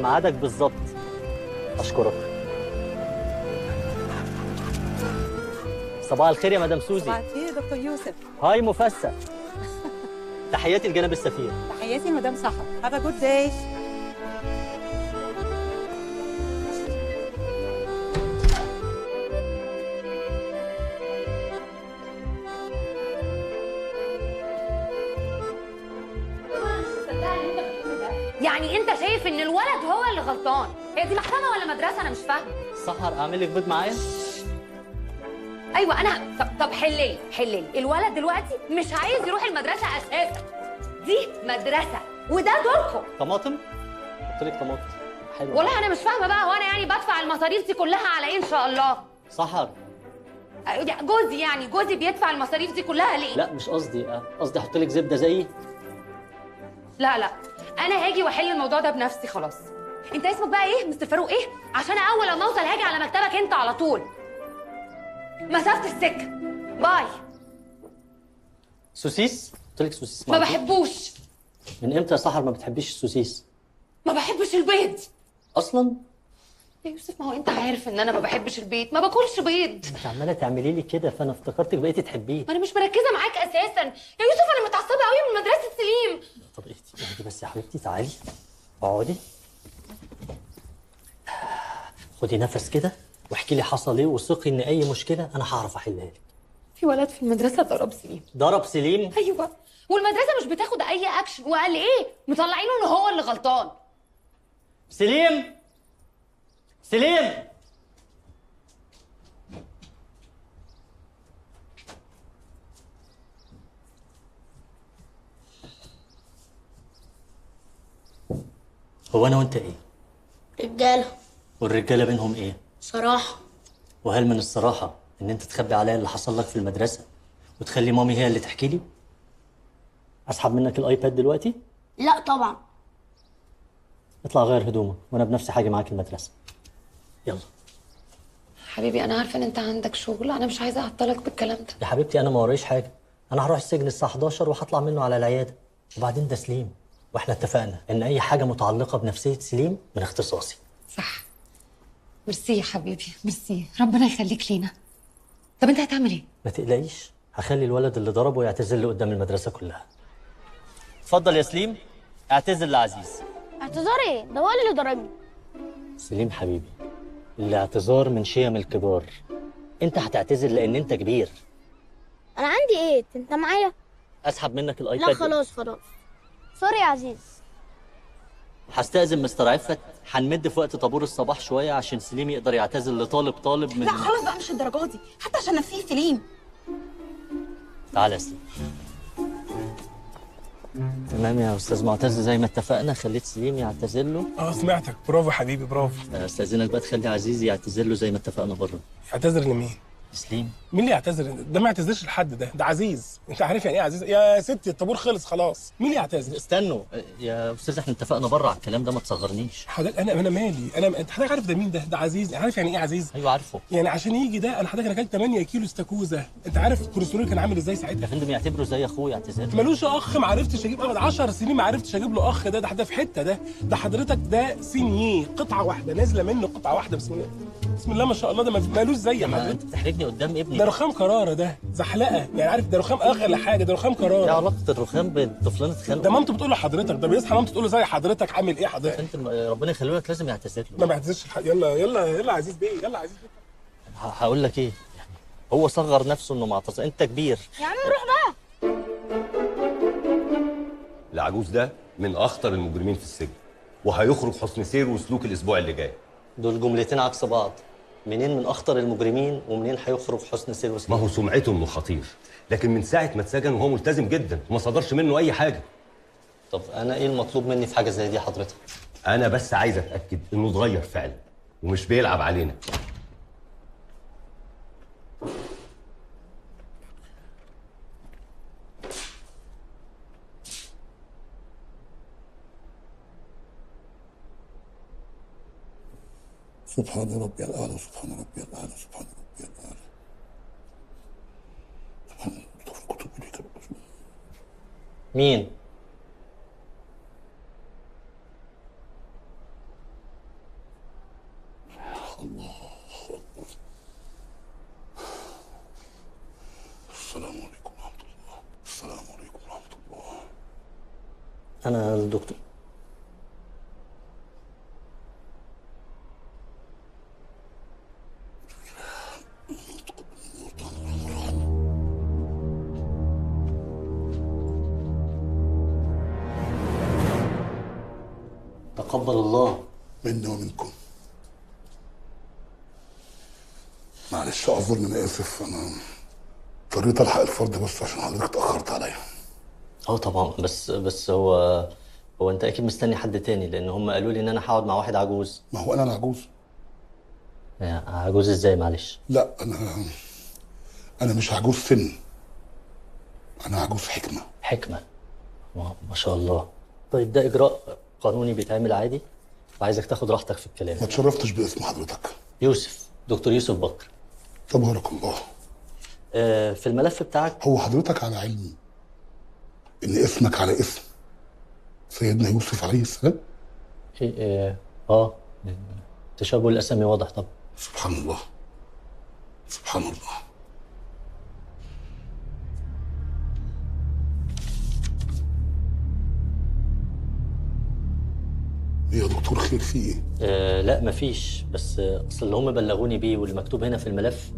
ميعادك بالظبط. اشكرك. صباح الخير يا مدام سوزي. صباح الخير يا دكتور يوسف. هاي مفسة. تحياتي لجناب السفير. تحياتي لمدام سحر. Have a good day. يعني انت شايف ان الولد هو اللي غلطان؟ هي دي محكمه ولا مدرسه؟ انا مش فاهمه. سحر اعمل لك بيض معايا؟ ايوه انا طب حللي الولد دلوقتي مش عايز يروح المدرسه اساسا. دي مدرسه وده دوركم. طماطم؟ قلت لك طماطم حلوه. والله انا مش فاهمه بقى، هو انا يعني بدفع المصاريف دي كلها على ايه ان شاء الله؟ سحر جوزي بيدفع المصاريف دي كلها ليه؟ لا مش قصدي، قصدي احط لك زبده زيي. لا انا هاجي واحل الموضوع ده بنفسي خلاص. انت اسمك بقى ايه مستر فاروق ايه؟ عشان اول لما اوصل هاجي على مكتبك انت على طول. مسافه السكه. باي. سوسيس؟ قلت لك سوسيس ما بحبوش. من امتى يا سحر ما بتحبيش السوسيس؟ ما بحبش البيض اصلا؟ يا يوسف ما هو انت عارف ان انا ما بحبش البيض، ما باكلش بيض. انت عماله تعملي لي كده فانا افتكرتك بقيتي تحبيه. ما انا مش مركزه معاك اساسا يا يوسف، انا متعصبه قوي من مدرسه سليم. طب اهدي بس يا حبيبتي، تعالي اقعدي، خدي نفس كده واحكي لي حصل ايه، وثقي ان اي مشكله انا هعرف احلها لك. في ولد في المدرسه ضرب سليم. ضرب سليم؟ ايوه، والمدرسه مش بتاخد اي اكشن، وقال ايه مطلعينه ان هو اللي غلطان. سليم هو انا وانت ايه؟ رجالة. والرجاله بينهم ايه؟ صراحة. وهل من الصراحه ان انت تخبي عليا اللي حصل لك في المدرسه وتخلي مامي هي اللي تحكي لي؟ اسحب منك الايباد دلوقتي؟ لا طبعا. اطلع غير هدومك وانا بنفسي حاجه معاك المدرسه. يلا حبيبي انا عارفه ان انت عندك شغل، انا مش عايزه اعطلك بالكلام ده. يا حبيبتي انا ما ورايش حاجه، انا هروح السجن الساعه 11 وهطلع منه على العياده. وبعدين ده سليم، واحنا اتفقنا ان اي حاجه متعلقه بنفسيه سليم من اختصاصي. صح. ميرسي يا حبيبي، ميرسي، ربنا يخليك لينا. طب انت هتعمل ايه؟ ما تقلقيش، هخلي الولد اللي ضربه يعتذر لي قدام المدرسه كلها. اتفضل يا سليم، اعتذر لعزيز. اعتذار ايه؟ ده هو اللي ضربني. سليم حبيبي، الاعتذار من شيم الكبار. انت هتعتذر لان انت كبير. انا عندي ايه؟ انت معايا؟ اسحب منك الايباد؟ لا خلاص. سوري يا عزيز. هستأذن مستر عفت، هنمد في وقت طابور الصباح شويه عشان سليم يقدر يعتذر لطالب من... لا خلاص بقى مش الدرجات دي، حتى عشان نفسيه سليم. تعال يا سليم. تمام يا استاذ معتز، زي ما اتفقنا خليت سليم يعتذر له. سمعتك، برافو حبيبي برافو. استاذنك بقى تخلي عزيز يعتذر له زي ما اتفقنا بره. يعتذر لمين؟ سليم. مين اللي يعتذر؟ ده ما يعتذرش لحد، ده عزيز. انت عارف يعني ايه عزيز؟ يا ستي الطابور خلص خلاص، مين اللي يعتذر؟ استنوا يا استاذ، احنا اتفقنا بره على الكلام ده، ما تصغرنيش. حضرتك انا مالي، انت حضرتك عارف ده مين؟ ده عزيز. عارف يعني ايه عزيز؟ ايوه عارفه. يعني عشان يجي ده انا حضرتك اكلت 8 كيلو استاكوزا. انت عارف الكوليسترول كان عامل ازاي ساعتها؟ يا فندم يعتبره زي اخوه، يعتذر له. ملوش اخ، ما عرفتش اجيب ابدا 10 سنين، ما عرفتش اجيب له اخ. ده في حته. ده حضرتك ده سينيه، قطعه واحده نازله منه، قطعه واحده. بسم الله ما شاء الله. ده مالوش زي ما حضرتك. انت بتحرجني قدام ابني. ده رخام قراره، ده زحلقه يعني. عارف ده رخام اغلى حاجه، ده رخام ايه قراره. علاقه الرخام بالطفلان اتخانقوا؟ ده مامته بتقول لحضرتك، ده بيصحى مامته تقول له زي حضرتك عامل ايه حضرتك. انت ربنا يخليه لك لازم يعتذر له. ما بيعتذرش يلا عزيز بيه، يلا عزيز بيه. هقول لك ايه يعني، هو صغر نفسه انه معتذر، انت كبير. يا عم روح بقى. العجوز ده من اخطر المجرمين في السجن، وهيخرج حسن سير وسلوك الاسبوع اللي جاي. دول جملتين عكس بعض. منين من اخطر المجرمين ومنين هيخرج حسن سير وسلوك؟ ما هو سمعته انه خطير، لكن من ساعه ما اتسجن وهو ملتزم جدا وما صدرش منه اي حاجه. طب انا ايه المطلوب مني في حاجه زي دي حضرتك؟ انا بس عايز اتاكد انه اتغير فعلا ومش بيلعب علينا. سبحان ربي الأعلى، سبحان ربي الأعلى، سبحان ربي الأعلى. سبحان الله. مين؟ الله أكبر. السلام عليكم ورحمة الله. السلام عليكم ورحمة الله. انا الدكتور. تقبل الله. منا ومنكم. معلش اعذرني، انا اسف، انا اضطريت الحق الفرد بس عشان حضرتك اتاخرت عليا. اه طبعا، بس هو انت اكيد مستني حد تاني، لان هم قالوا لي ان انا هقعد مع واحد عجوز. ما هو انا العجوز؟ عجوز ازاي معلش؟ لا، انا مش عجوز سن، انا عجوز حكمه. حكمه؟ ما شاء الله. طيب ده اجراء قانوني بيتعمل عادي، وعايزك تاخد راحتك في الكلام. ما اتشرفتش باسم حضرتك. يوسف، دكتور يوسف بكر. تبارك الله. في الملف بتاعك. هو حضرتك على علم ان اسمك على اسم سيدنا يوسف عليه السلام؟ تشابه الاسامي واضح طبعا. سبحان الله، سبحان الله. ايه يا دكتور، خير في ايه؟ لا مفيش، بس اصل اللي هم بلغوني بيه واللي مكتوب هنا في الملف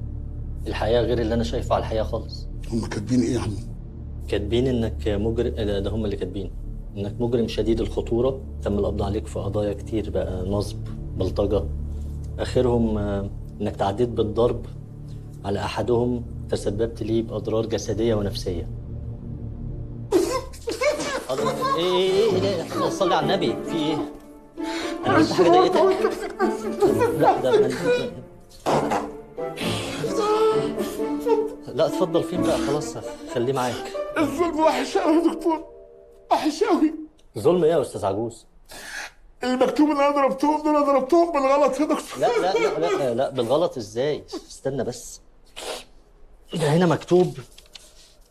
الحقيقه غير اللي انا شايفه على الحقيقه خالص. هم كاتبين ايه يا عم؟ كاتبين انك مجرم. ده هم اللي كاتبين انك مجرم شديد الخطوره، تم القبض عليك في قضايا كتير بقى، نصب، بلطجه، اخرهم انك تعديت بالضرب على احدهم، تسببت ليه باضرار جسديه ونفسيه. ايه صلي على النبي، في ايه؟ انا قلت حاجه ضايقتك؟ لا ده لا اتفضل، فين بقى؟ خلاص خليه معاك. الظلم وحش قوي يا دكتور، وحش قوي. ظلم ايه يا استاذ عجوز؟ المكتوب اللي انا ضربتهم دول، انا ضربتهم بالغلط يا دكتور. لا لا لا لا, لا بالغلط ازاي؟ استنى بس، ده هنا مكتوب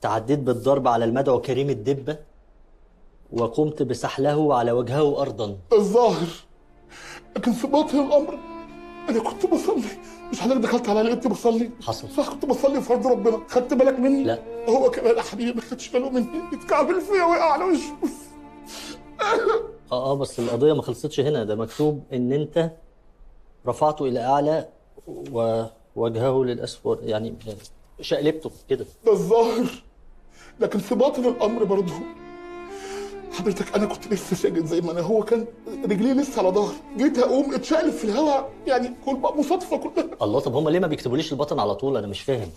تعديت بالضرب على المدعو كريم الدبة وقمت بسحله على وجهه أرضا. ده الظاهر، لكن في باطن الأمر أنا كنت بصلي. مش حضرتك دخلت على لقيتني بصلي؟ حصل. صح، كنت بصلي فرض ربنا. خدت بالك مني؟ لا. هو كمان يا حبيبي ما خدش باله مني، اتكعبل فيا وقع على وشه. بس القضية ما خلصتش هنا، ده مكتوب إن أنت رفعته إلى أعلى ووجهه للأسفل، يعني شقلبته كده. ده الظاهر، لكن في باطن الأمر برضه حضرتك أنا كنت لسه ساجد زي ما أنا، هو كان رجليه لسه على ظهري، جيت أقوم اتشقلب في الهواء، يعني كل بقى مصادفة كلها. الله، طب هم ليه ما بيكتبوليش البطن على طول؟ أنا مش فاهم.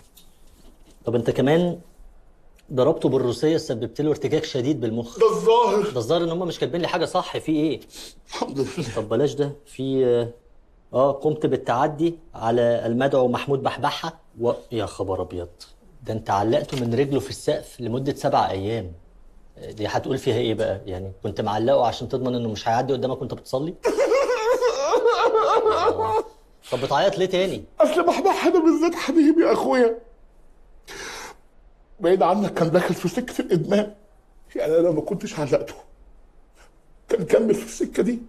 طب أنت كمان ضربته بالروسية، سببت له ارتجاج شديد بالمخ. ده الظاهر. ده الظاهر ان هم مش كاتبين لي حاجه صح، في ايه؟ الحمد لله. طب بلاش ده، في قمت بالتعدي على المدعو محمود بحبحه يا خبر ابيض، ده انت علقته من رجله في السقف لمده 7 ايام. دي هتقول فيها ايه بقى؟ يعني كنت معلقه عشان تضمن انه مش هيعدي قدامك وانت بتصلي؟ طب بتعيط ليه تاني؟ اصل بحبحها ده بالذات حبيبي يا اخويا، بعيد عنك كان داخل في سكه الادمان، يعني انا لو ما كنتش علقته كان كمل في السكه دي،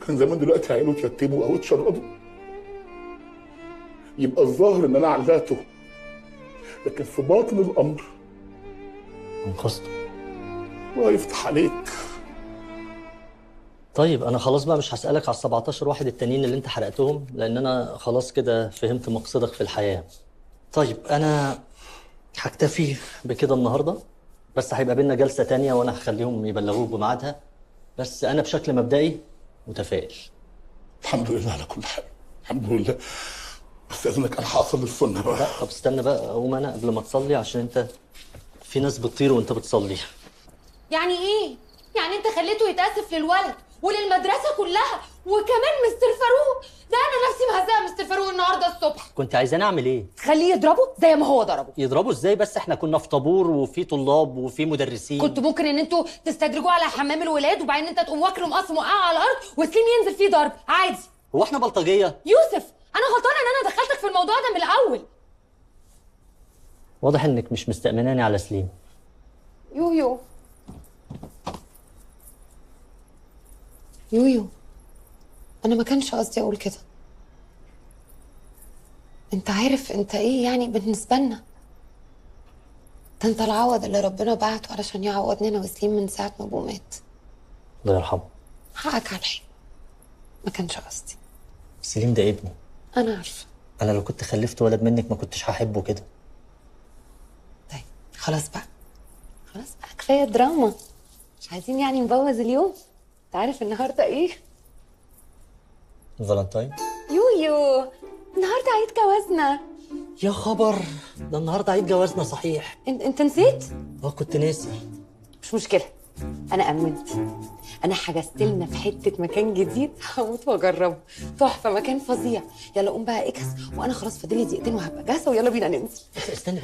كان زمان دلوقتي عينه اتيتموا او اتشردوا. يبقى الظاهر ان انا علقته، لكن في باطن الامر انقذته. الله يفتح عليك. طيب انا خلاص بقى مش هسألك على 17 واحد التانيين اللي انت حرقتهم، لان انا خلاص كده فهمت مقصدك في الحياة. طيب انا هكتفي بكده النهاردة، بس هيبقى بينا جلسة تانية وانا هخليهم يبلغوك بميعادها، بس انا بشكل مبدئي متفائل. الحمد لله على كل حال، الحمد لله. بس اذنك انا هصلي السنة بقى. لا طب استنى بقى، اقوم انا قبل ما تصلي، عشان انت في ناس بتطير وانت بتصلي. يعني ايه؟ يعني انت خليته يتأسف للولد وللمدرسة كلها وكمان مستر فاروق؟ ده انا نفسي مهزقه مستر فاروق النهارده الصبح. كنت عايزاني اعمل ايه؟ خليه يضربه زي ما هو ضربه. يضربه ازاي بس؟ احنا كنا في طابور وفي طلاب وفي مدرسين. كنت ممكن ان انتوا تستدرجوا على حمام الولاد، وبعدين انت تقوم واكله مقص موقعه على الارض وسليم ينزل فيه ضرب عادي. هو احنا بلطجيه؟ يوسف انا غلطانه ان انا دخلتك في الموضوع ده من الاول. واضح انك مش مستأمناني على سليم. يويو يويو، انا ما كانش قصدي اقول كده. انت عارف انت ايه يعني بالنسبه لنا؟ ده انت العوض اللي ربنا بعته علشان يعوضني انا وسليم من ساعه ما ابوه مات. الله يرحمه. حقك عليا، ما كانش قصدي. سليم ده ابني. انا عارفه. انا لو كنت خلفت ولد منك ما كنتش هحبه كده. طيب خلاص بقى، خلاص بقى كفايه دراما، مش عايزين يعني نبوظ اليوم. انت عارف النهارده ايه؟ فالنتاين. يويو، النهارده عيد جوازنا. يا خبر، ده النهارده عيد جوازنا صحيح. انت نسيت؟ كنت ناسي. مش مشكله، انا امنت. انا حجزت لنا في حته مكان جديد هموت واجربه، تحفه، مكان فظيع. يلا قوم بقى اكس، وانا خلاص فاضلي دقيقتين وهبقى جاهزه، ويلا بينا ننزل.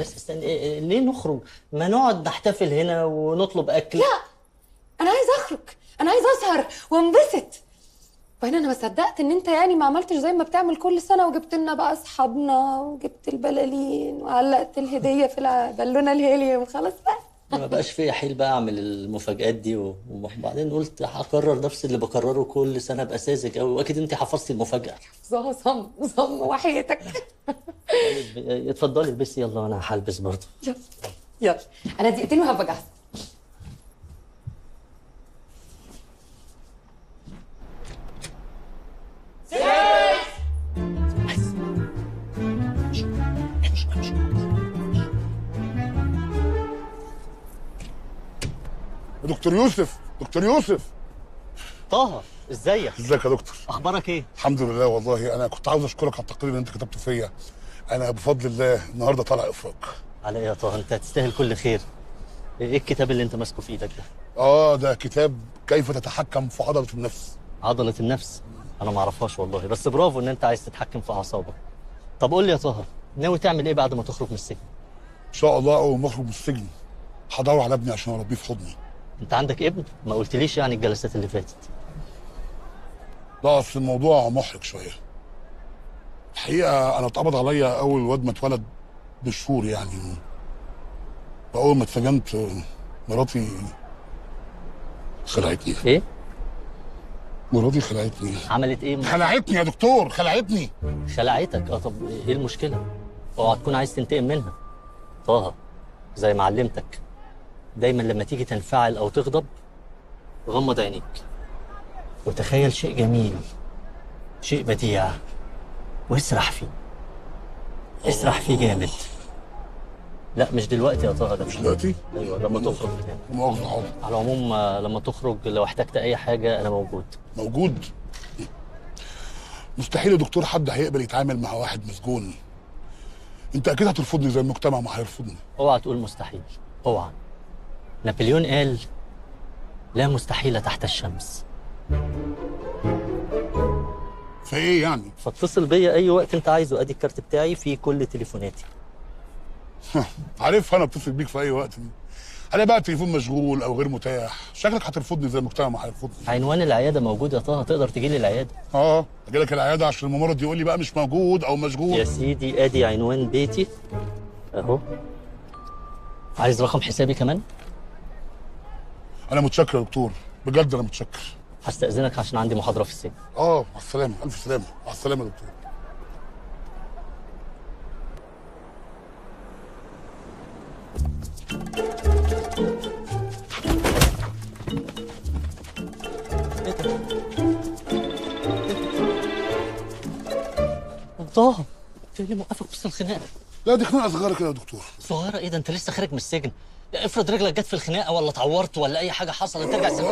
بس استني ليه نخرج؟ ما نقعد نحتفل هنا ونطلب اكل. لا، انا عايزه اخرج، انا عايزه اسهر وانبسط. وبعدين انا ما صدقت ان انت يعني ما عملتش زي ما بتعمل كل سنه وجبت لنا بقى اصحابنا وجبت البلالين وعلقت الهديه في البالونه الهيليوم. خلاص بقى ما بقاش فيا حيل بقى اعمل المفاجآت دي وبعدين قلت هكرر نفس اللي بكرره كل سنه، ابقى ساذج قوي، واكيد انت حفظتي المفاجاه. صم وحياتك. اتفضلي البسي يلا، وانا هلبس برضه. يلا انا دقيقتين وهبقى جاهزه. دكتور يوسف، دكتور يوسف. طه، ازيك؟ ازيك يا دكتور؟ اخبارك ايه؟ الحمد لله. والله انا كنت عاوز اشكرك على التقرير اللي انت كتبته فيا. انا بفضل الله النهارده طالع افراج. على ايه يا طه؟ انت هتستاهل كل خير. ايه الكتاب اللي انت ماسكه في ايدك ده؟ ده كتاب كيف تتحكم في عضلة النفس. عضلة النفس؟ انا ما اعرفهاش والله، بس برافو ان انت عايز تتحكم في اعصابك. طب قول لي يا طه، ناوي تعمل ايه بعد ما تخرج من السجن؟ ان شاء الله اول ما اخرج من السجن هدور على ابني عشان اربيه في حضني. انت عندك ابن؟ ما قلتليش يعني الجلسات اللي فاتت. لا اصل الموضوع محرج شويه. الحقيقه انا اتقبض عليا اول واد ما اتولد بشهور يعني. واول ما اتسجنت مراتي خلعتني. ايه؟ مراتي خلعتني. عملت ايه؟ خلعتني يا دكتور، خلعتني. خلعتك؟ طب ايه المشكله؟ اوعى تكون عايز تنتقم منها. طه، زي ما علمتك، دايما لما تيجي تنفعل او تغضب غمض عينيك وتخيل شيء جميل، شيء بديع، واسرح فيه. اسرح فيه جامد. لا مش دلوقتي يا طه، ده مش دلوقتي؟ ايوه لما تخرج تاني. مؤاخذة حاضر. على العموم لما تخرج لو احتجت اي حاجه انا موجود. موجود؟ مستحيل يا دكتور حد هيقبل يتعامل مع واحد مسجون. انت اكيد هترفضني زي المجتمع ما هيرفضني. اوعى تقول مستحيل، اوعى. نابليون قال لا مستحيل تحت الشمس. فايه يعني؟ فاتصل بيا اي وقت انت عايزه، ادي الكارت بتاعي فيه كل تليفوناتي. عارف انا اتصل بيك في اي وقت. انا بقى التليفون مشغول او غير متاح، شكلك هترفضني زي المجتمع ما هيرفضني. عنوان العياده موجود يا طه، تقدر تجي لي العياده. اجي لك العياده عشان الممرض يقول لي بقى مش موجود او مشغول. يا سيدي ادي عنوان بيتي اهو. عايز رقم حسابي كمان؟ انا متشكر يا دكتور، بجد انا متشكر. هستأذنك عشان عندي محاضره في السجن. مع السلامه، الف سلامه. مع السلامه يا دكتور. طه، ايه اللي موقفك وسط الخناقه؟ لا دي خناقه صغيره كده يا دكتور. صغيره ايه ده؟ انت لسه خارج من السجن. افرض رجلك جت في الخناقه ولا اتعورت ولا اي حاجه حصلت ترجع السجن.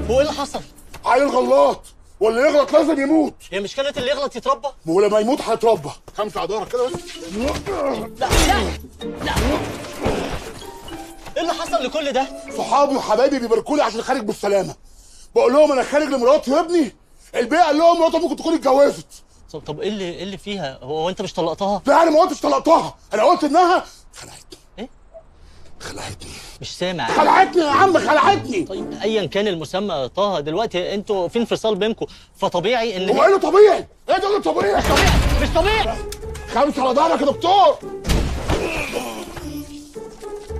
هو ايه اللي حصل؟ عيل غلط، واللي يغلط لازم يموت. هي مش كانت اللي يغلط يتربى؟ ولما يموت هيتربى. همسح ظهرك كده بس. لا ايه اللي حصل لكل ده؟ صحابي وحبايبي بيباركوا لي عشان خارج بالسلامه. بقول لهم انا خارج لمراتي وابني. البيئه قال لهم مراتي ممكن تكون اتجوزت. طب ايه اللي فيها؟ هو انت مش طلقتها؟ لا انا ما قلتش طلقتها، انا قلت انها خلعتني. ايه؟ خلعتني. مش سامع. خلعتني يا عم، خلعتني. طيب ايا كان المسمى يا طه، دلوقتي انتوا في انفصال بينكم، فطبيعي ان هو ايه اللي طبيعي؟ ايه ده اللي طبيعي؟ مش طبيعي. خمسه على ظهرك يا دكتور.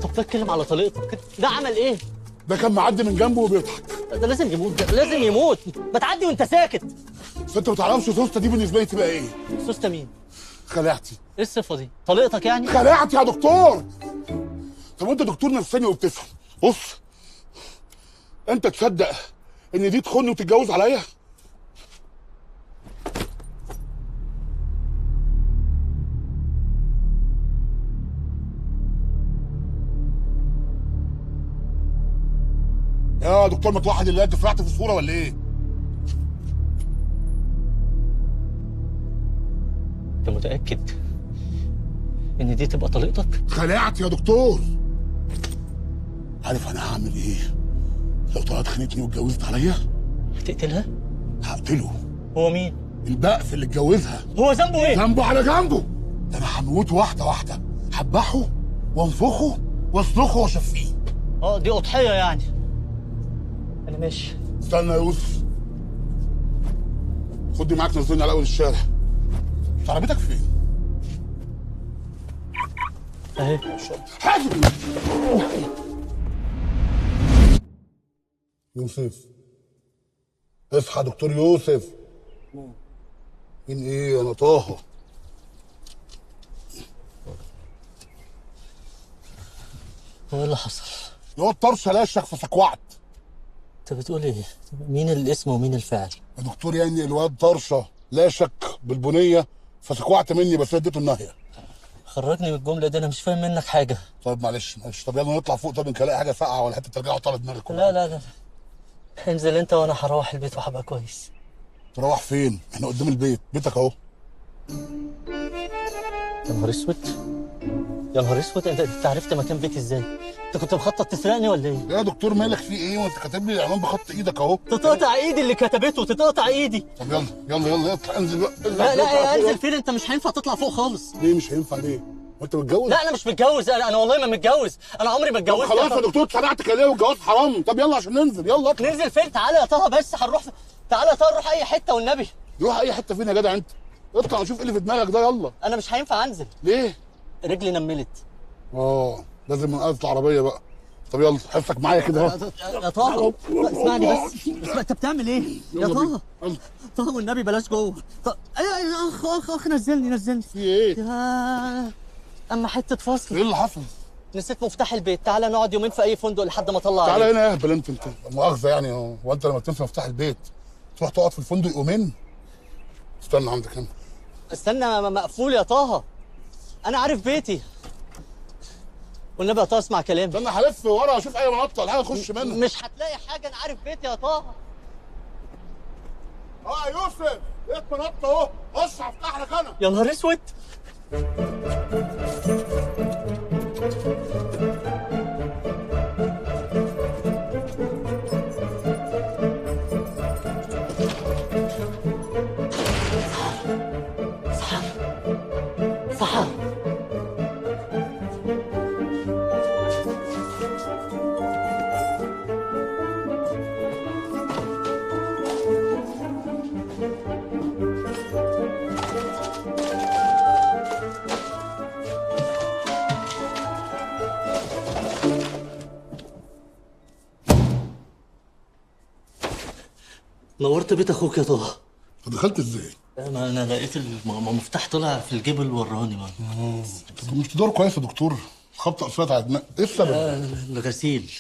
طب بتتكلم على طليقتك، ده عمل ايه؟ ده كان معدي من جنبه وبيضحك. ده لازم يموت، ده لازم يموت. بتعدي وانت ساكت. بس انت ما تعرفش سوسته دي بالنسبه لي تبقى ايه؟ سوسته مين؟ خلعتي. ايه الصفه دي؟ طليقتك يعني؟ خلعتي يا دكتور. طب وانت دكتور نفساني وبتفهم. بص، انت تصدق ان دي تخوني وتتجوز عليا؟ يا دكتور ما توحد الله، انت فرحت في الصوره ولا ايه؟ انت متاكد ان دي تبقى طليقتك؟ خلعت يا دكتور. عارف انا هعمل ايه لو طلعت خانتني واتجوزت عليا؟ هتقتلها؟ هقتله. هو مين؟ البقف اللي اتجوزها. هو ذنبه ايه؟ جنبه على جنبه. ده انا هموته واحده واحده، هذبحه وانفخه واصرخه واشفيه. دي اضحيه يعني. انا ماشي. استنى يا يوسف، خدني معاك نزلني على اول الشارع. انت عربيتك فين؟ اهي. حازم. يوسف اصحى دكتور يوسف. مين ايه؟ انا طه. هو ايه اللي حصل؟ الواد طرشه لاشك فسكوعت. انت بتقول ايه؟ مين الاسم ومين الفعل؟ يا دكتور يعني الواد طرشه لاشك بالبنيه فسكوعت مني، بس اديته الناهيه. خرجني من الجمله دي، انا مش فاهم منك حاجه. طيب معلش. طب يلا نطلع فوق. طب نلاقي حاجه ساقعه ولا حته ترجعوا طالع دماغك. لا لا لا، انزل انت وانا هروح البيت وهبقى كويس. تروح فين؟ احنا قدام البيت، بيتك اهو. يا نهار اسود، يا نهار اسود، انت عرفت مكان بيتي ازاي؟ انت كنت مخطط تسرقني ولا ايه؟ يا دكتور مالك في ايه؟ وانت كاتب لي الاعلان بخط ايدك اهو. تتقطع ايدي اللي كتبته، تتقطع ايدي. طب يلا يلا يلا اطلع انزل بقى. لا لا، انزل فين؟ انت مش هينفع تطلع فوق خالص. ليه مش هينفع ليه؟ وانت متجوز؟ لا انا مش متجوز، انا والله ما متجوز، انا عمري ما طب اتجوزت. خلاص يا دكتور اتسرعت كده ليه والجواز حرام؟ طب يلا عشان ننزل، يلا اطلع. ننزل فين؟ تعالى يا طه بس هنروح. تعالى يا طه نروح اي حته والنبي. نروح اي حته فين يا جدع انت؟ اطلع نشوف ايه اللي في دماغك ده. يلا. انا مش هينفع انزل. ليه؟ رجلي نملت. لازم ننقذ العربيه بقى. طب يلا حسك معايا كده اهو. يا طه اسمعني بس. انت بتعمل ايه؟ يا يلا طه بينا. يلا. طه والنبي بلاش جوه. اخ نزلني. في ايه؟ يا اما حته فصل. ايه اللي حصل؟ نسيت مفتاح البيت. تعالى نقعد يومين في اي فندق لحد ما اطلع تعالى عليك. هنا يا اهبل انت مؤاخذه يعني. هو انت لما تنسى مفتاح البيت تروح تقعد في الفندق يومين؟ استنى عندك هنا. استنى، مقفول يا طه. انا عارف بيتي. والنبي يا طه اسمع كلامي. استنى هلف ورا اشوف اي منطقه ولا حاجه اخش منها. مش هتلاقي حاجه، انا عارف بيتي يا طه. يا يوسف لقيت منطقه اهو، خش هفتح لك انا. يا نهار اسود. صح. نورت بيت اخوك يا طه. دخلت ازاي؟ ما انا لقيت المفتاح طلع في الجيب اللي وراني. طب مش تدور كويس يا دكتور؟ خبطه قصيره على دماغك، ايه السبب؟ الغسيل.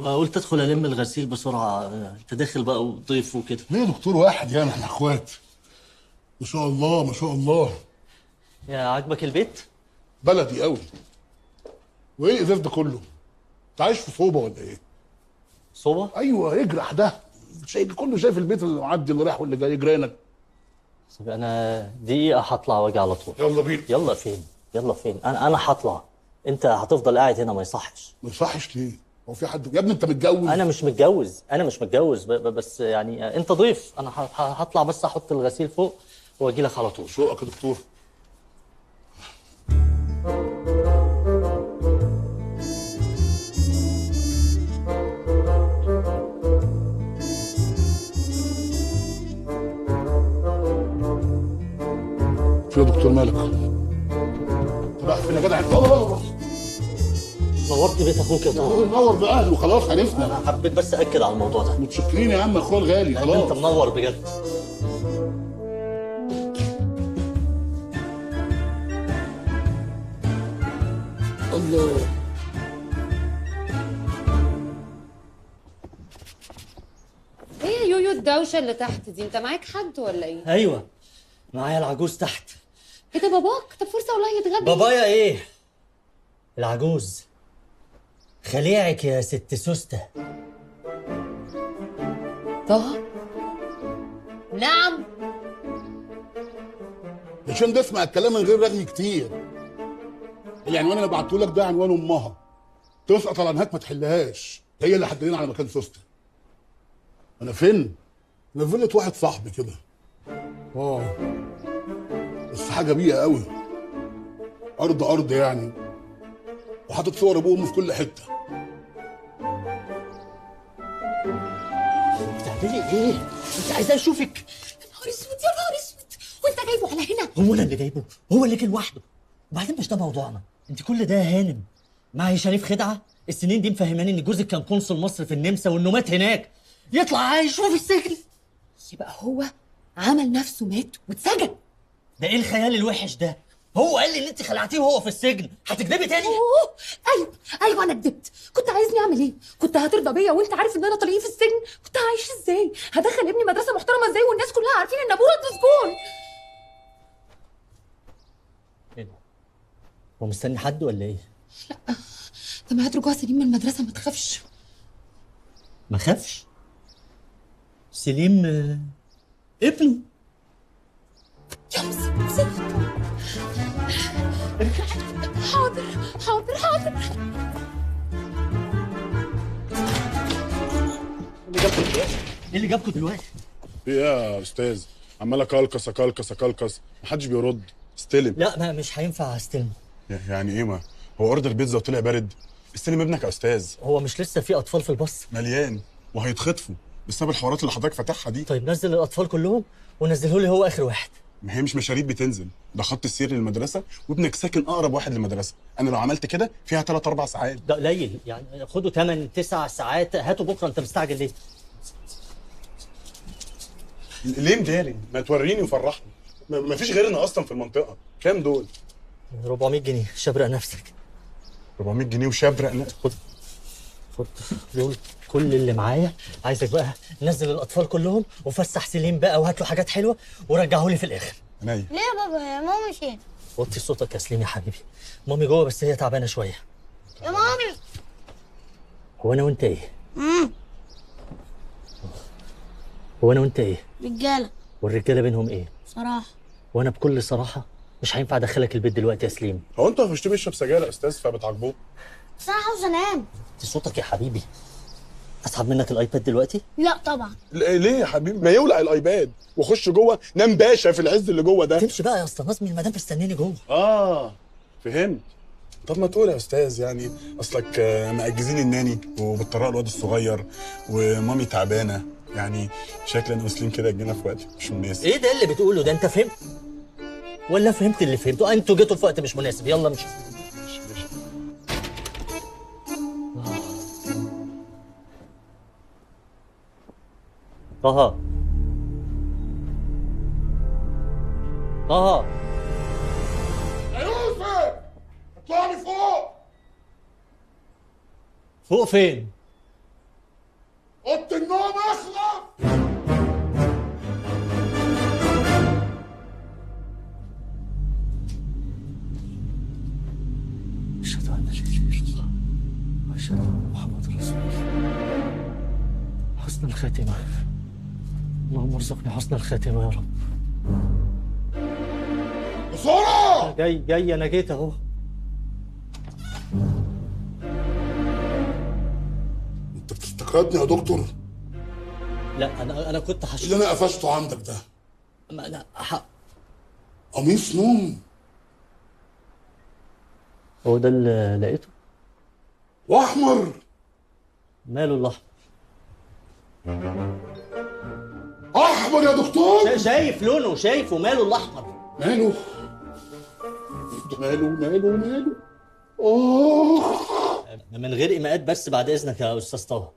قلت ادخل الم الغسيل بسرعه. انت داخل بقى وضيف وكده. ليه يا دكتور؟ واحد يعني، احنا اخوات. ما شاء الله ما شاء الله. يا عاجبك البيت؟ بلدي قوي. وايه الازاز ده كله؟ انت عايش في صوبه ولا ايه؟ صوبه؟ ايوه اجرح ده. شايف كله، شايف البيت اللي معدي اللي رايح واللي جاي جيرانك. طب انا دقيقه هطلع واجي على طول. يلا بينا. يلا فين؟ يلا فين؟ انا هطلع. انت هتفضل قاعد هنا، ما يصحش. ما يصحش ليه؟ هو في حد يا ابني انت متجوز؟ انا مش متجوز، انا مش متجوز، بس يعني انت ضيف. انا هطلع بس احط الغسيل فوق واجي لك على طول. شوقك يا دكتور. في يا دكتور مالك؟ طب اقفل يا جدع. نورت بيت اخوك يا طه. نور باهله وخلاص عرفنا. انا حبيت بس اكد على الموضوع ده. متشكرين يا عم اخويا الغالي. انت خلاص منور بجد. الله. ايه يا يويو الدوشه اللي تحت دي؟ انت معاك حد ولا ايه؟ ايوه، معايا العجوز تحت. ايه ده باباك؟ طب فرصه والله يتغدى. بابايا ايه؟ العجوز. خليعك يا ست سوسته. طه؟ نعم. عشان ده اسمع الكلام من غير رغي كتير. العنوان اللي بعته لك ده عنوان امها. تسقط على انهاك ما تحلهاش، هي اللي حددنا على مكان سوسته. انا فين؟ انا في فيلة واحد صاحبي كده. بس حاجه بيئه قوي. ارض يعني. وحاطط صور ابوه وامه في كل حته. بتعملي ايه؟ انت عايزاه اشوفك؟ يا نهار اسود يا نهار اسود، وانت جايبه على هنا؟ هو انا اللي جايبه، هو اللي كان لوحده. وبعدين مش ده موضوعنا، انت كل ده يا هانم. معي شريف خدعه، السنين دي مفهماني ان جوزك كان قنصل مصر في النمسا وانه مات هناك. يطلع عايش وفي السجن. يبقى هو عمل نفسه مات واتسجن. ده ايه الخيال الوحش ده؟ هو قال لي ان انت خلعتيه وهو في السجن، هتكدبي تاني؟ اوه ايوه انا كدبت. كنت عايزني اعمل ايه؟ كنت هترضى بيا وانت عارف ان انا طليقي في السجن؟ كنت هعيش ازاي؟ هدخل ابني مدرسه محترمه ازاي والناس كلها عارفين ان ابوه رد مسجون؟ ايه ده؟ هو مستني حد ولا ايه؟ ده معاد رجوع سليم من المدرسه، ما تخافش. ما خافش؟ سليم ابنه. يا مصيبة. حاضر حاضر حاضر. ايه اللي جابكوا دلوقتي؟ في ايه يا استاذ؟ عمال اكلكس محدش بيرد. استلم. لا ما مش هينفع استلمه. يعني ايه؟ ما هو اوردر بيتزا وطلع بارد. استلم ابنك يا استاذ. هو مش لسه في اطفال في الباص؟ مليان وهيتخطفوا بسبب الحوارات اللي حضرتك فاتحها دي. طيب نزل الاطفال كلهم ونزله لي هو اخر واحد. ما هي مش مشاريب بتنزل، ده خط السير للمدرسه وابنك ساكن اقرب واحد للمدرسه. انا لو عملت كده فيها 3-4 ساعات. ده قليل يعني، خدوا 8-9 ساعات. هاتوا بكره. انت مستعجل ليه؟ ليه مداري؟ ما توريني وفرحني. ما فيش غيرنا اصلا في المنطقه. كام دول؟ 400 جنيه. شبرق نفسك. 400 جنيه وشبرق. خد دول كل اللي معايا. عايزك بقى نزل الاطفال كلهم وفسح سليم بقى وهات له حاجات حلوه ورجعه لي في الاخر. عينيا. ليه يا بابا؟ يا ماما فين؟ وطي صوتك يا سليم يا حبيبي. مامي جوه بس هي تعبانه شويه. يا مامي. هو انا وانت ايه؟ هو انا وانت ايه؟ رجاله. والرجاله بينهم ايه؟ صراحه. وانا بكل صراحه مش هينفع ادخلك البيت دلوقتي يا سليم. هو انت مش بتشرب سجاير يا استاذ فبتعاقبوه؟ بس انا عاوز انام. وطي صوتك يا حبيبي. اسحب منك الايباد دلوقتي؟ لا طبعا. ليه يا حبيبي؟ ما يولع الايباد وخش جوه نام باشا في العز اللي جوه ده. تمشي بقى يا اسطى نظمي، المدام مستنيني جوه. فهمت. طب ما تقول يا استاذ، يعني اصلك مأجزين الناني وبتطرق الواد الصغير ومامي تعبانه، يعني شكلنا مسلمين كده جينا في وقت مش مناسب. ايه ده اللي بتقوله ده؟ انت فهمت ولا فهمت اللي فهمته؟ انتوا جيتوا في وقت مش مناسب. يلا امشي. ماشي. طه يا يوسف اطلع لي فوق. فوق فين؟ اوضه النوم اخلص. أشهد أن لا إله إلا الله وأشهد أن محمد رسول الله. حسن الخاتمة. اللهم ارزقني حسن الخاتمة يا رب. بسرعه. جاي أنا جيت أهو. انت بتستقرضني يا دكتور؟ لا أنا كنت اللي انا قفشته عندك ده ما أنا قميص نوم. هو ده اللي لقيته؟ واحمر. ماله الأحمر؟ احمر يا دكتور. شايف لونه، شايفه. ماله الأحمر؟ ماله ماله. اوه. من غير إيماءات بس بعد إذنك يا أستاذ طه.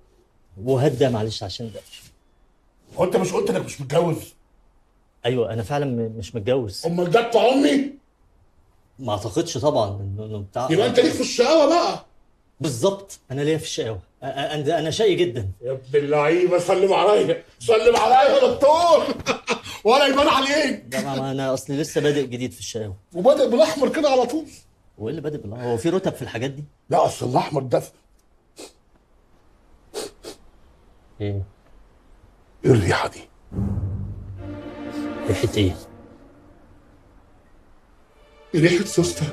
وهات ده معلش عشان ده. هو انت مش قلت انك مش متجوز؟ أيوه أنا فعلا مش متجوز. امال ده بتاع امي؟ ما اعتقدش طبعا انه بتاع. يبقى انت ليك في الشقاوه بقى. بالظبط، انا ليا في الشقاوه. انا شقي جدا. يا ابن اللعيبه سلم عليا، سلم عليا يا دكتور. ولا يبان عليك. ده ما انا اصلي لسه بادئ جديد في الشقاوه. وبادئ بالاحمر كده على طول. وايه اللي بادئ بالله؟ هو في رتب في الحاجات دي؟ لا اصل الاحمر ده ايه الريحه دي؟ ريحه ايه؟ ريحه سوسته.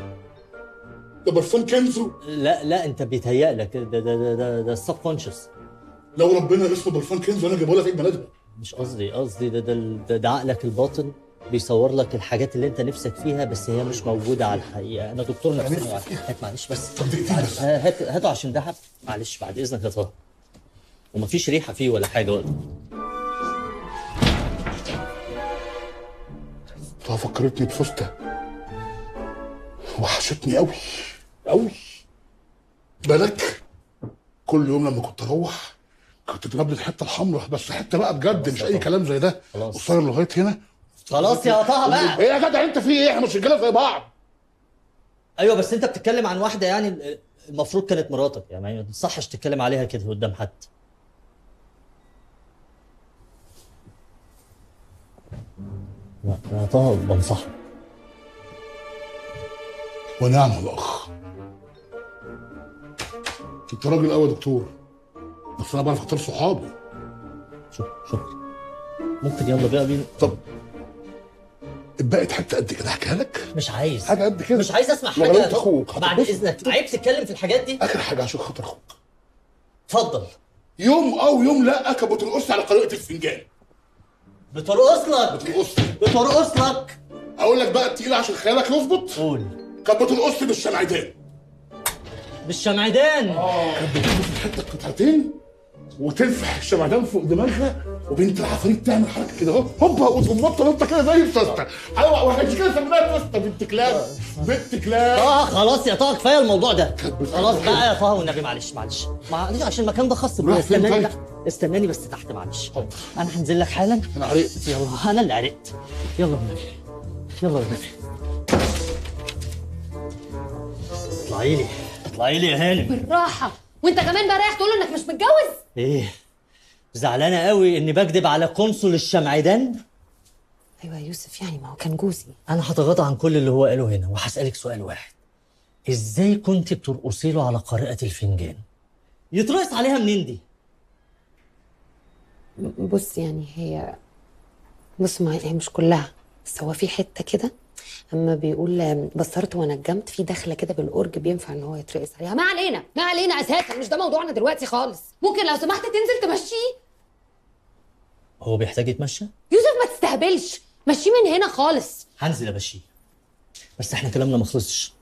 ده برفان كنزو. لا انت بيتهيأ لك. ده السب كونشس. لو ربنا اسمه برفان كنزو انا جايبه لك عيد ميلادها. مش قصدي ده عقلك الباطن بيصور لك الحاجات اللي انت نفسك فيها، بس هي مش موجوده على الحقيقه. انا دكتور نفساني. هات معلش بس. هاته عشان دهب. معلش بعد اذنك يا طه. ومفيش ريحه فيه ولا حاجه ولا. طه فكرتني بسوسته. وحشتني قوي قوي. بالك كل يوم لما كنت اروح كنت تجيب لي الحته الحمراء، بس حته بقى بجد مش اي كلام زي ده. قصير لغايه هنا. خلاص يا طه بقى. ايه يا جدع انت في ايه؟ احنا مش رجاله زي بعض. ايوه بس انت بتتكلم عن واحده يعني المفروض كانت مراتك، يعني ما يصحش تتكلم عليها كده قدام حد. لا يا طه بنصحك. ونعم الاخ. انت راجل قوي يا دكتور، بس انا بعرف اختار صحابي. شكرا. ممكن يلا بقى بينا. طب بقت حته قد كده احكيها لك؟ مش عايز. حاجه قد كده. مش عايز اسمع لو حاجه. انت اخوك بعد اذنك عيب تتكلم في الحاجات دي. اخر حاجه عشان خاطر اخوك. اتفضل. يوم او يوم لا كانت بترقص على قارئة الفنجان. بترقص لك. بترقص لك. اقول لك بقى التقيله عشان خيالك يظبط. قول. كانت بترقص بالشمعدان. بالشمعدان؟ كانت بتلبس الحته قطعتين وتنفح الشمعدان فوق دماغها، وبنت العفاريت تعمل حركه كده اهو هوبا وتقوم نطه كده زي السوسته. ايوه وعشان كده سميناها سوسته. بنت كلاب. بنت كلاب. خلاص يا طه كفايه الموضوع ده. خلاص بقى يا طه والنبي. معلش عشان المكان ده خاص بيا. استناني استناني بس تحت معلش. انا هنزل لك حالا. انا عرقت. يلا انا اللي عرقت. يلا بالنبي. يلا بالنبي. اطلعي لي يا هانم. بالراحه. وانت كمان بقى رايح تقول له انك مش متجوز؟ ايه زعلانه قوي اني بكذب على قنصل الشمعدان؟ ايوه يا يوسف، يعني ما هو كان جوزي. انا هتغاضى عن كل اللي هو قاله هنا وهسالك سؤال واحد. ازاي كنت بترقصي له على قارئة الفنجان؟ يترقص عليها منين دي؟ بص يعني بص ما هي مش كلها، بس هو في حته كده اما بيقول بصرت ونجمت في دخله كده بالأورج بينفع ان هو يترقص عليها. ما علينا اساسا، مش ده موضوعنا دلوقتي خالص. ممكن لو سمحت تنزل تمشيه. هو بيحتاج يتمشى؟ يوسف ما تستهبلش، مشيه من هنا خالص. هنزل امشيه، بس احنا كلامنا ما خلصش.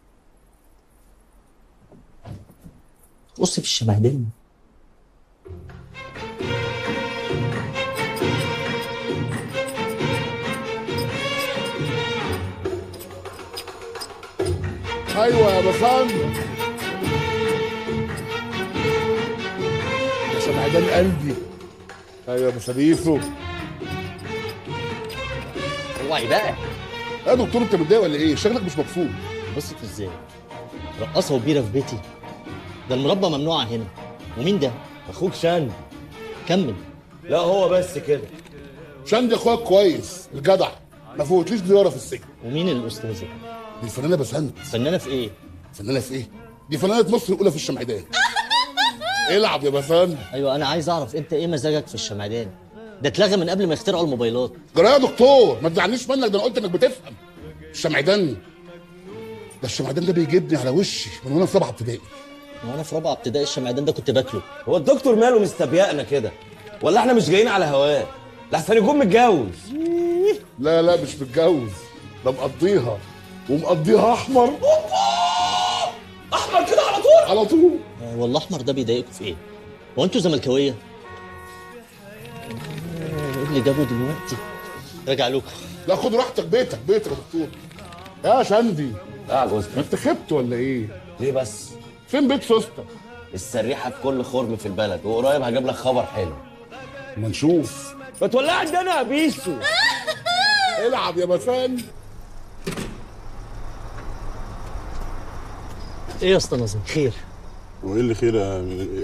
قصي في الشمعدان. ايوه يا بسام. يا شمعدان قلبي. ايوه يا بسابيسو. اوعي بقى يا دكتور انت متضايق ولا ايه؟ شكلك مش مبسوط. بصت ازاي؟ رقصه وبيره في بيتي؟ ده المربى ممنوعه هنا. ومين ده؟ اخوك شان. كمل. لا هو بس كده. شان دي اخوك كويس الجدع، ما فوتليش زياره في السجن. ومين الاستاذه؟ دي الفنانه بسنت. فنانه في ايه؟ فنانه في ايه؟ دي فنانه مصر الاولى في الشمعدان. العب يا بسنت. ايوه انا عايز اعرف انت ايه مزاجك في الشمعدان؟ ده اتلغى من قبل ما يخترعوا الموبايلات. جرى يا دكتور ما تزعلنيش منك، ده انا قلت انك بتفهم. الشمعدان ده الشمعدان ده بيجيبني على وشي من وانا في رابعه ابتدائي. وانا في رابعه ابتدائي الشمعدان ده كنت باكله. هو الدكتور ماله مستبيقنا كده؟ ولا احنا مش جايين على هواه؟ لحسن يكون متجوز. لا مش متجوز، ده مقضيها ومقضيها احمر. احمر كده على طول؟ على طول. والله احمر ده بيضايقكم في ايه؟ هو انتوا زملكاويه؟ ايه اللي جابه دلوقتي؟ راجع لكم. لا خد راحتك، بيتك يا دكتور. يا شندي. لا جوزك. ما انت خبت ولا ايه؟ ليه بس؟ فين بيت سوسته؟ السريحه في كل خرم في البلد، وقريب هجيب لك خبر حلو. ما نشوف. ما تولعش ده انا يا بيسو. العب يا بسان. ايه يا اسطى نظمي خير؟ وايه اللي خير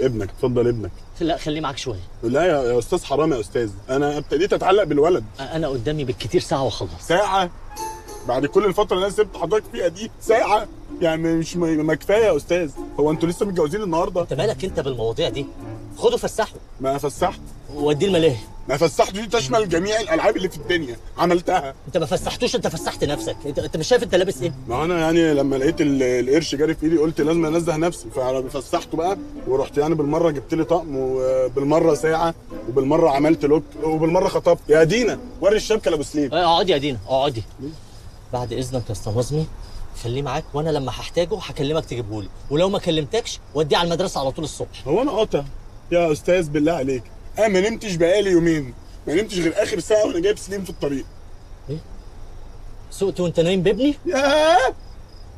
ابنك؟ اتفضل ابنك. لا خليه معاك شويه. لا يا استاذ حرام يا استاذ، انا ابتديت اتعلق بالولد. انا قدامي بالكتير ساعه واخلص. ساعه؟ بعد كل الفتره اللي انا سبت حضرتك فيها دي ساعه؟ يعني مش ما كفايه يا استاذ. هو انتوا لسه متجوزين النهارده؟ انت مالك انت بالمواضيع دي؟ خده فسحه. ما فسحت. وديه الملاهي. ما فسحت دي تشمل جميع الالعاب اللي في الدنيا عملتها. انت ما فسحتوش، انت فسحت نفسك. انت مش شايف انت لابس ايه؟ ما انا يعني لما لقيت القرش جاري في ايدي قلت لازم انزه نفسي، ففسحته بقى ورحت يعني بالمره جبت لي طقم وبالمره ساعه وبالمره عملت لوك وبالمره خطبت. يا دينا وري الشبكه لابو سليم. اقعدي يا دينا اقعدي. بعد اذنك يا اسطى نظمي خليه معاك، وانا لما هحتاجه هكلمك تجيبه لي، ولو ما كلمتكش وديه على المدرسه على طول الصبح. هو انا قاطع يا استاذ بالله عليك؟ انا ما نمتش بقالي يومين، ما نمتش غير اخر ساعه وانا جايب سليم في الطريق. ايه؟ سقت وانت نايم بابني؟ ياه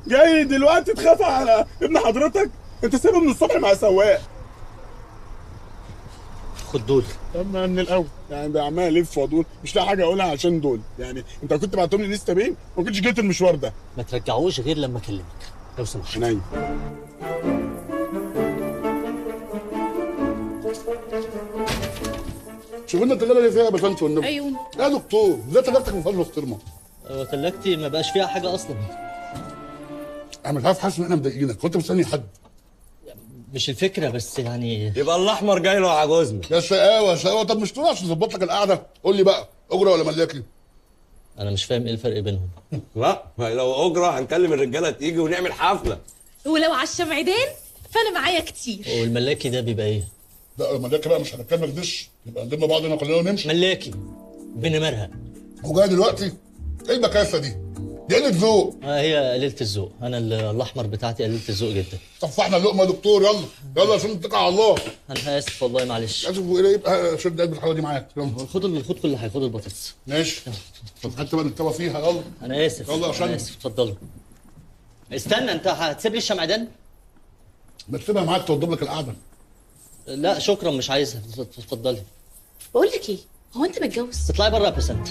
جاي دلوقتي تخاف على ابن حضرتك؟ انت سايبه من الصبح مع سواق. خد دول. طب ما من الاول يعني ده عمال الف وادور مش لاقي حاجه اقولها عشان دول، يعني انت كنت بعتهم لي لسه بيه ما كنتش جيت المشوار ده. ما ترجعوش غير لما اكلمك لو سمحت. نايم. شوف لنا التلاجه اللي فيها يا باشمهندس والنبي. عيوني. يا دكتور ازاي تلاجتك من فضل محترمه؟ تلاجتي ما بقاش فيها حاجه اصلا. انا مش عارف، حاسس ان احنا مضايقينك، كنت مستني حد. مش الفكره بس يعني. يبقى الاحمر جاي له عجوزنا. يا شقاوه شقاوه. طب مش تروح عشان نظبط لك القعده؟ قول لي بقى اجره ولا ملاكي؟ انا مش فاهم ايه الفرق بينهم. لا ما لو اجره هنكلم الرجاله تيجي ونعمل حفله. ولو على الشمعدان فانا معايا كتير. والملاكي ده بيبقى ايه؟ لا ملاكي بقى مش هنتكلم دش، يبقى نلم بعض هنا كلنا ونمشي. ملاكي بنمرها. وجاي دلوقتي؟ ايه البكاسه دي؟ دي قله ذوق. هي قليله الذوق، انا الاحمر بتاعتي قليله الذوق جدا. طفحنا اللقمه يا دكتور، يلا يلا عشان نتكل على الله. انا اسف والله معلش. اسف وايه؟ يبقى شد قلب الحلاوه دي معاك، يلا. خد كل حاجه، خد البطاطس. ماشي. انت بقى نتكوى فيها، يلا. انا اسف. يلا عشان انا اسف، اتفضلوا. استنى، انت هتسيب لي الشمعدان؟ ما تسيبها معاك توضب لك القعده. لا شكرا مش عايزها، اتفضلي. بقول لك ايه، هو انت متجوز؟ اطلعي بره يا بسنت،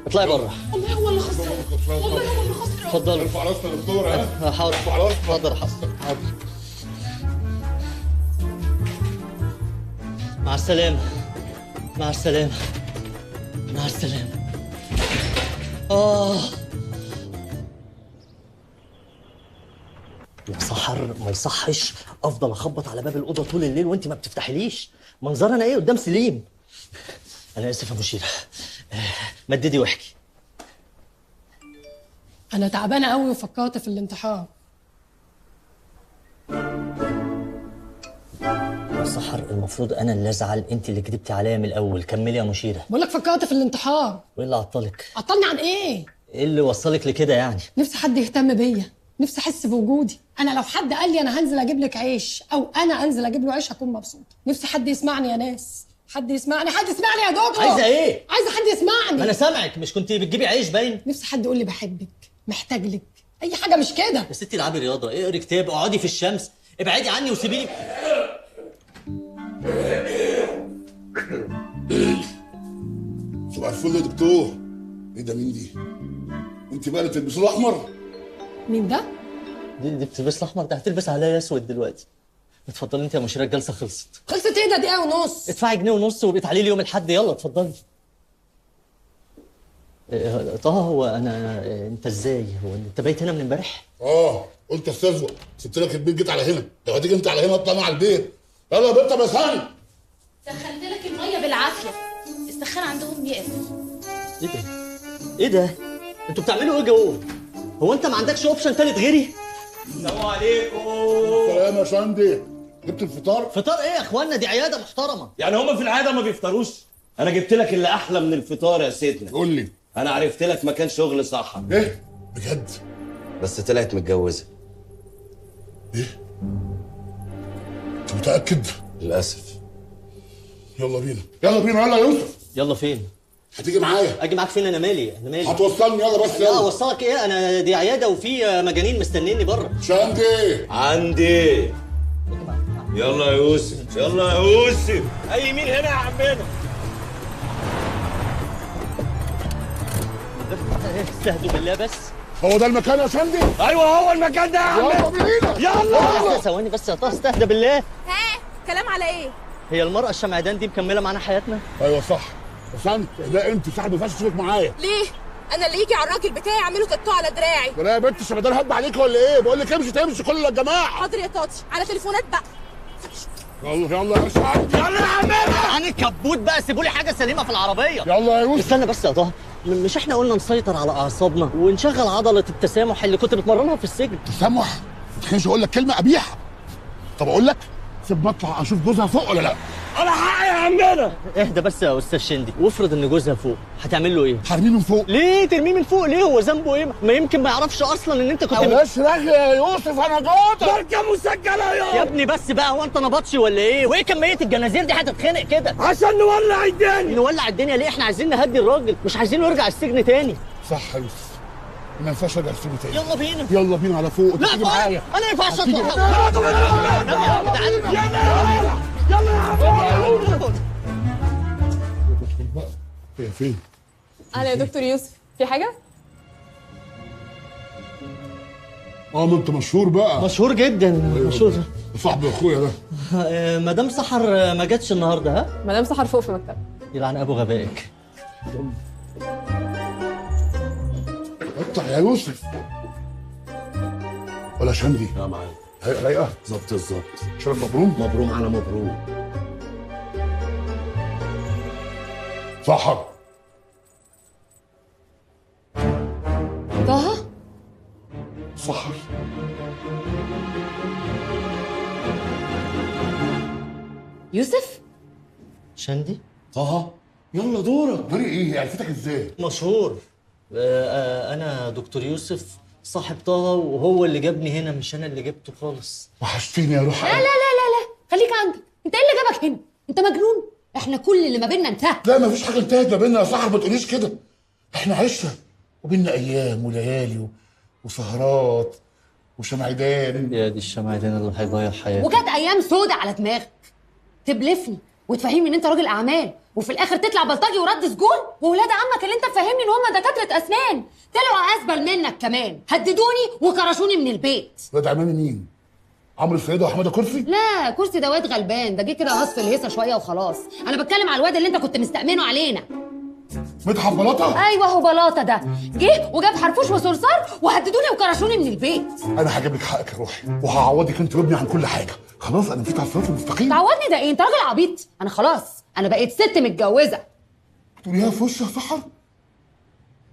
اطلعي بره. والله هو اللي خسران، والله هو اللي خسران. اتفضلي. ارفع راسنا يا دكتور. ها حاضر ارفع راسنا. حاضر حاضر. مع السلامة، مع السلامة، مع السلامة. يا سحر ما يصحش افضل اخبط على باب الاوضه طول الليل وانت ما بتفتحليش. منظر انا ايه قدام سليم؟ انا اسف يا مشيره، مددي واحكي. أنا تعبانة قوي وفكرت في الانتحار. يا سحر المفروض انا اللي ازعل، انت اللي كدبتي عليا من الاول. كملي يا مشيره. بقول لك فكرت في الانتحار. وايه اللي عطلك؟ عطلني عن إيه؟ ايه اللي وصلك لكده يعني؟ نفسي حد يهتم بيا، نفسي أحس بوجودي. أنا لو حد قال لي أنا هنزل أجيب لك عيش أو أنا أنزل أجيب له عيش هكون مبسوطة. نفسي حد يسمعني يا ناس، حد يسمعني، حد يسمعني يا دكتور. عايزه ايه؟ عايزة حد يسمعني. انا سامعك، مش كنت بتجيبي عيش باين؟ نفسي حد يقول لي بحبك، محتاج لك، أي حاجة مش كده. يا ستي العبي رياضه، اقري كتاب، اقعدي في الشمس، ابعدي عني وسيبيني. صباح الفل يا دكتور. ايه ده؟ مين دي؟ انت بقى اللي بتلبسوا الاحمر؟ مين ده؟ دي بتلبس الاحمر، ده هتلبس عليا اسود دلوقتي. اتفضلي انت يا مشيره، الجلسه خلصت. خلصت إيه؟ ده دقيقة ونص. ادفعي جنيه ونص وبقيت عليه لي يوم الاحد، يلا اتفضلي. طه هو انا انت ازاي؟ هو انت بايت هنا من امبارح؟ قلت استزوق، سبت لك البيت جيت على هنا، لو هتيجي انت على هنا اطلع انا على البيت. يلا يا بنت يا بسان. سخنت لك الميه بالعافيه، السخان عندهم بيقف. ايه ده؟ ايه ده؟ انتوا بتعملوا ايه جوه؟ هو انت ما عندكش اوبشن تالت غيري؟ السلام عليكم. سلام يا شاندي. جبت الفطار؟ فطار ايه يا اخوانا؟ دي عياده محترمه. يعني هما في العاده ما بيفطروش؟ انا جبت لك اللي احلى من الفطار يا سيدنا. قول لي. انا عرفت لك مكان شغل صح. ايه؟ بجد؟ بس طلعت متجوزه. ايه؟ انت متاكد؟ للاسف. يلا بينا يلا بينا يلا يا يوسف. يلا فين؟ هتيجي معايا. اجي معاك فين؟ انا مالي، انا مالي. هتوصلني يلا بس. لا يلا اوصلك ايه؟ انا دي عياده وفي مجانين مستنيني بره. شاندي. عندي. يلا يا يوسف، يلا يا يوسف. اي مين هنا يا عمنا؟ استهدوا بالله بس، هو ده المكان يا شندي؟ ايوه هو المكان ده يا عم. يلا بينا يلا. ثواني بس يا طه، استهدى بالله. ها كلام على ايه؟ هي المرأة الشمعدان دي مكملة معانا حياتنا؟ ايوه صح. بس لا انت صاحب ما ينفعش تشوفك معايا. ليه؟ انا اللي يجي على الراجل بتاعي اعمله تاتو على دراعي. ولا يا بنت الشمعدان هب عليك ولا ايه؟ بقول لك امشي تمشي كل الجماعه. حاضر يا طاطي، على تليفونات بقى. يلا يا شندي. يلا يا عمنا. عن الكبوت بقى، سيبوا لي حاجة سليمة في العربية. يلا يا يوسف. استنى بس يا طه، مش احنا قلنا نسيطر على أعصابنا ونشغل عضلة التسامح اللي كنت بتمرنها في السجن؟ تسامح؟ ما تخلينيش اقول لك كلمه قبيحه. طب اقول لك سيب نطلع اشوف جوزها فوق ولا لا. على حق يا عمنا. اهدى بس يا استاذ شندي، وافرض ان جوزها فوق، هتعمل له ايه؟ حارمين من فوق. ليه ترميه من فوق؟ ليه؟ هو ذنبه ايه؟ ما يمكن ما يعرفش اصلا ان انت كنت بلاش رغي يا يوسف، انا جوتك. ماركه مسجله يا ابني بس بقى، هو انت نبطشي ولا ايه؟ وايه كمية الجنازير دي هتتخنق كده؟ عشان نولع الدنيا. نولع الدنيا ليه؟ احنا عايزين نهدي الراجل، مش عايزينه يرجع السجن تاني. صح يا يوسف، ما ينفعش ارجع السجن تاني. يلا بينا. يلا بينا على فوق. لا تيجي فوق. معايا. انا ما ينفعش هتيجي اطلع. هي فين؟ اهلا يا دكتور يوسف، في حاجه؟ ما انت مشهور بقى. مشهور جدا، مشهور. صاحبي اخويا ده. مدام سحر ما جاتش النهارده ها؟ مدام سحر فوق في مكتب. يلعن ابو غبائك. اطلع يا يوسف. ولا شندي؟ يا معلم. رايقه؟ ظبط الظبط. شرف مبروم؟ مبروم على مبروم. سحر. طه سحر. يوسف شندي؟ طه يلا دورك. دوري ايه؟ هي عرفتك ازاي؟ مشهور. انا دكتور يوسف صاحب طه، وهو اللي جابني هنا، مش انا اللي جبته خالص. وحشتيني يا روح. لا لا لا لا لا، خليك عندك. انت ايه اللي جابك هنا؟ انت مجنون؟ احنا كل اللي ما بيننا انتهى. لا مفيش حاجه انتهت ما بيننا يا سحر، ما تقوليش كده. احنا عشنا وبيننا ايام وليالي وسهرات وشمعدان. يا دي الشمعدان اللي هيضيع حياتي. وجت ايام سودة على دماغك تبلفني وتفهمني ان انت راجل اعمال، وفي الاخر تطلع بلطجي ورد سجون. وولاد عمك اللي انت مفهمني ان هم دكاتره اسنان طلعوا اسبل منك كمان، هددوني وكرشوني من البيت. ولاد عمامي مين؟ عمرو السيده وحماده كرسي؟ لا كرسي ده واد غلبان، ده جه كده هصف الهيصه شويه وخلاص. انا بتكلم على الواد اللي انت كنت مستأمنه علينا. مدحت بلاطه؟ ايوه هو بلاطه ده، جه وجاب حرفوش وصرصار وهددوني وكرشوني من البيت. انا هجيب لك حقك يا روحي، وهعوضك انت وابني عن كل حاجه. خلاص انا مشيت على الصراط المستقيم. تعودني ده ايه؟ انت راجل عبيط. انا خلاص انا بقيت ست متجوزه. تقوليها في وشي يا سحر؟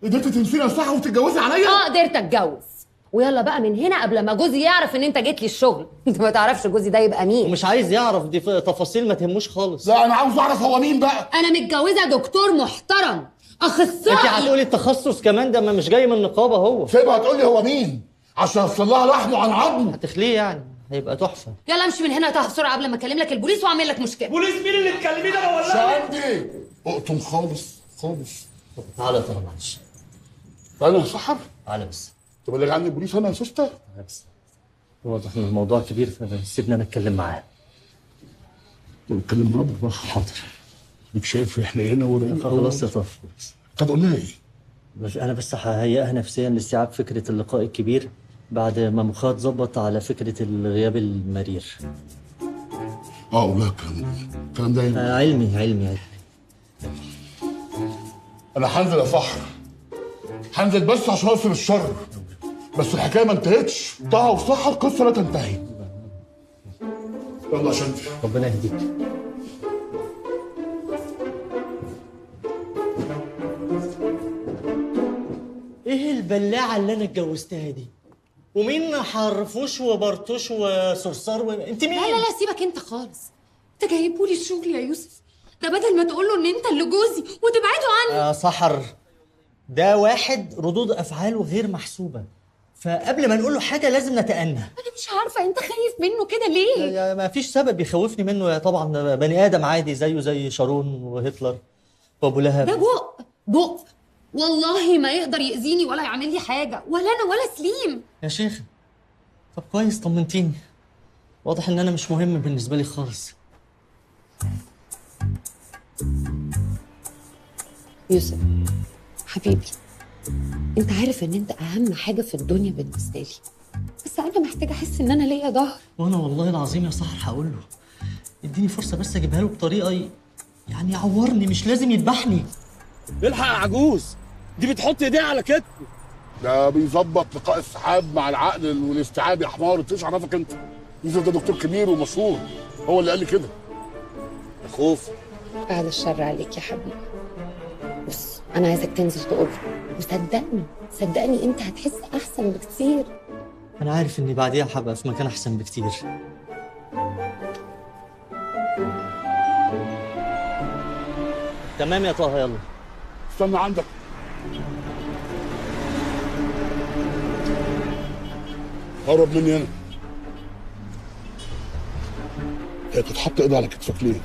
قدرتي تنسيني يا سحر وتتجوزي عليا؟ قدرت اتجوز. ويلا بقى من هنا قبل ما جوزي يعرف ان انت جيت لي الشغل. انت ما تعرفش جوزي ده يبقى مين. ومش عايز يعرف، دي تفاصيل ما تهموش خالص. لا انا عاوز اعرف هو مين بقى. انا متجوزه دكتور محترم اخصائي. انت هتقولي التخصص كمان ده؟ ما مش جاي من النقابه هو. سيبها هتقول لي هو مين عشان اوصل لها لحمه عن عظمه. هتخليه يعني، هيبقى تحفه. يلا امشي من هنا يا طه بسرعه قبل ما اكلم لك البوليس واعمل لك مشكله. بوليس مين اللي تكلميه ده؟ انا ولا شندي اقطم خالص خالص. تعالى طبعا، معلش. انا يا سحر؟ تعالى بس. تبلغ عني البوليس انا يا سوسته؟ تعالى بس. واضح ان الموضوع كبير، فسيبني انا اتكلم معاه. نتكلم معاه بالراحه. حاضر. ليك شايف احنا هنا ولا خلاص يا طه. طب قول لها ايه؟ انا بس ههيئها نفسيا لاستيعاب فكره اللقاء الكبير، بعد ما مخها اتظبط على فكره الغياب المرير. قول لها الكلام ده يعني. علمي. انا هنزل يا سحر، هنزل بس عشان اوصل الشر. بس الحكايه ما انتهتش. طه وسحر قصه لا تنتهي. يلا يا شندي. ربنا يهديك. ايه البلاعه اللي انا اتجوزتها دي؟ ومين حرفوش وبرطوش وصرصار انت مين؟ لا لا لا سيبك انت خالص. انت جايبولي الشغل يا يوسف، ده بدل ما تقول له ان انت اللي جوزي وتبعده عني. يا سحر، ده واحد ردود افعاله غير محسوبه، فقبل ما نقول له حاجه لازم نتأنى. انا مش عارفه انت خايف منه كده ليه؟ ما فيش سبب يخوفني منه، طبعا بني ادم عادي زيه زي شارون وهتلر وابو لهب. ده بق والله ما يقدر يأذيني ولا يعمل لي حاجه، ولا انا ولا سليم. يا شيخ طب كويس، طمنتيني. واضح ان انا مش مهم بالنسبه لي خالص. يوسف حبيبي، انت عارف ان انت اهم حاجه في الدنيا بالنسبه لي، بس انا محتاجه احس ان انا ليا ظهر. وانا والله العظيم يا سحر هقول له اديني فرصه بس اجيبها له بطريقه يعني يعورني، مش لازم يذبحني. الحق يا عجوز، دي بتحط ايديها على كتفه. ده بيظبط لقاء السحاب مع العقل والاستيعاب يا حمار. انت ايش عرفك انت؟ يوسف ده دكتور كبير ومشهور، هو اللي قال لي كده. يا خوف. بعد الشر عليك يا حبيبي. بص انا عايزك تنزل تقول صدقني انت هتحس احسن بكتير. انا عارف اني بعديها هبقى في مكان احسن بكتير. تمام يا طه، يلا استنى عندك. قرب مني انا. هي كانت حاطه ايدها على كتفك ليه؟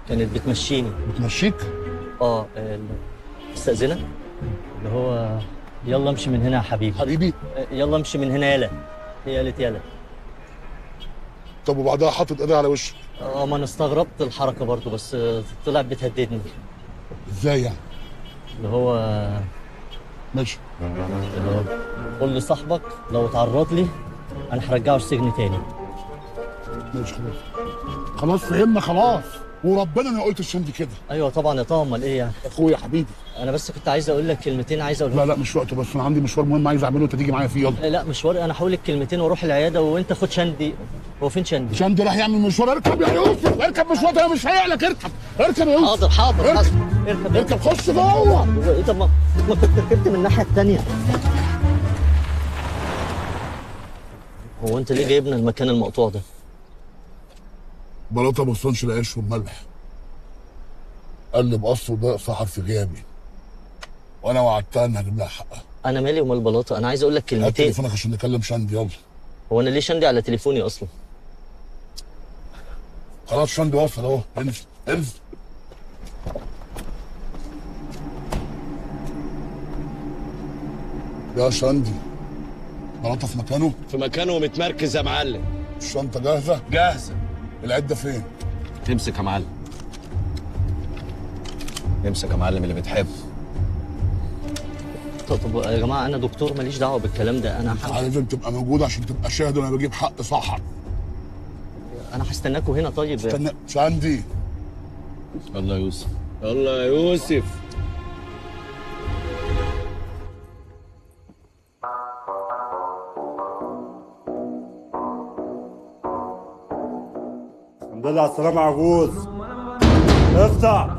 كانت بتمشيني. بتمشيك؟ استأذنك اللي هو يلا امشي من هنا يا حبيبي. حبيبي؟ يلا امشي من هنا يلا. هي قالت يلا. طب وبعدها حطت ايدها على وشك؟ ما انا استغربت الحركه برضو، بس طلعت بتهددني. ازاي يعني؟ اللي هو ماشي. اللي هو قول لصاحبك لو اتعرض لي انا هرجعه السجن تاني. ماشي خلاص فهمنا خلاص، وربنا انا قلت الشندي كده. ايوه طبعا يا طه، امال ايه يعني؟ اخويا حبيبي. انا بس كنت عايز اقول لك كلمتين، عايز اقول لا مش وقته، بس انا عندي مشوار مهم عايز اعمله وانت تيجي معايا فيه. يلا. لا مشوار، انا هقول لك كلمتين واروح العياده وانت خد شندي. هو فين شندي؟ شندي راح يعمل مشوار. اركب يا يوسف، اركب، مش وقته، مش هيعلك. اركب يا يوسف. حاضر اركب خش جوه. هو ايه؟ طب ما كنت ركبت من الناحيه الثانيه. هو انت ليه جايبنا المكان المقطوع ده؟ بلاطه ما وصلش العيش والملح، قال لي بقص وده سحر في غيابي، وانا وعدتها ان هجيب لها حقها. انا مالي ومال بلاطه، انا عايز اقول لك كلمتين. هات تليفونك عشان نكلم شندي. يلا. هو انا ليه شندي على تليفوني اصلا؟ خلاص شندي وصل اهو. انزل. يا شندي، بلاطه في مكانه؟ في مكانه ومتمركز يا معلم. الشنطه جاهزه؟ جاهزه. العده فين؟ تمسك يا معلم. امسك يا معلم اللي بتحبه. طب يا جماعه انا دكتور ماليش دعوه بالكلام ده. انا لازم تبقى موجود عشان تبقى شاهد وانا بجيب حق سحر. انا هستناكوا هنا. طيب استنى شندي. يلا يا يوسف، يلا يا يوسف. الحمد لله على السلامة يا عجوز. افتح.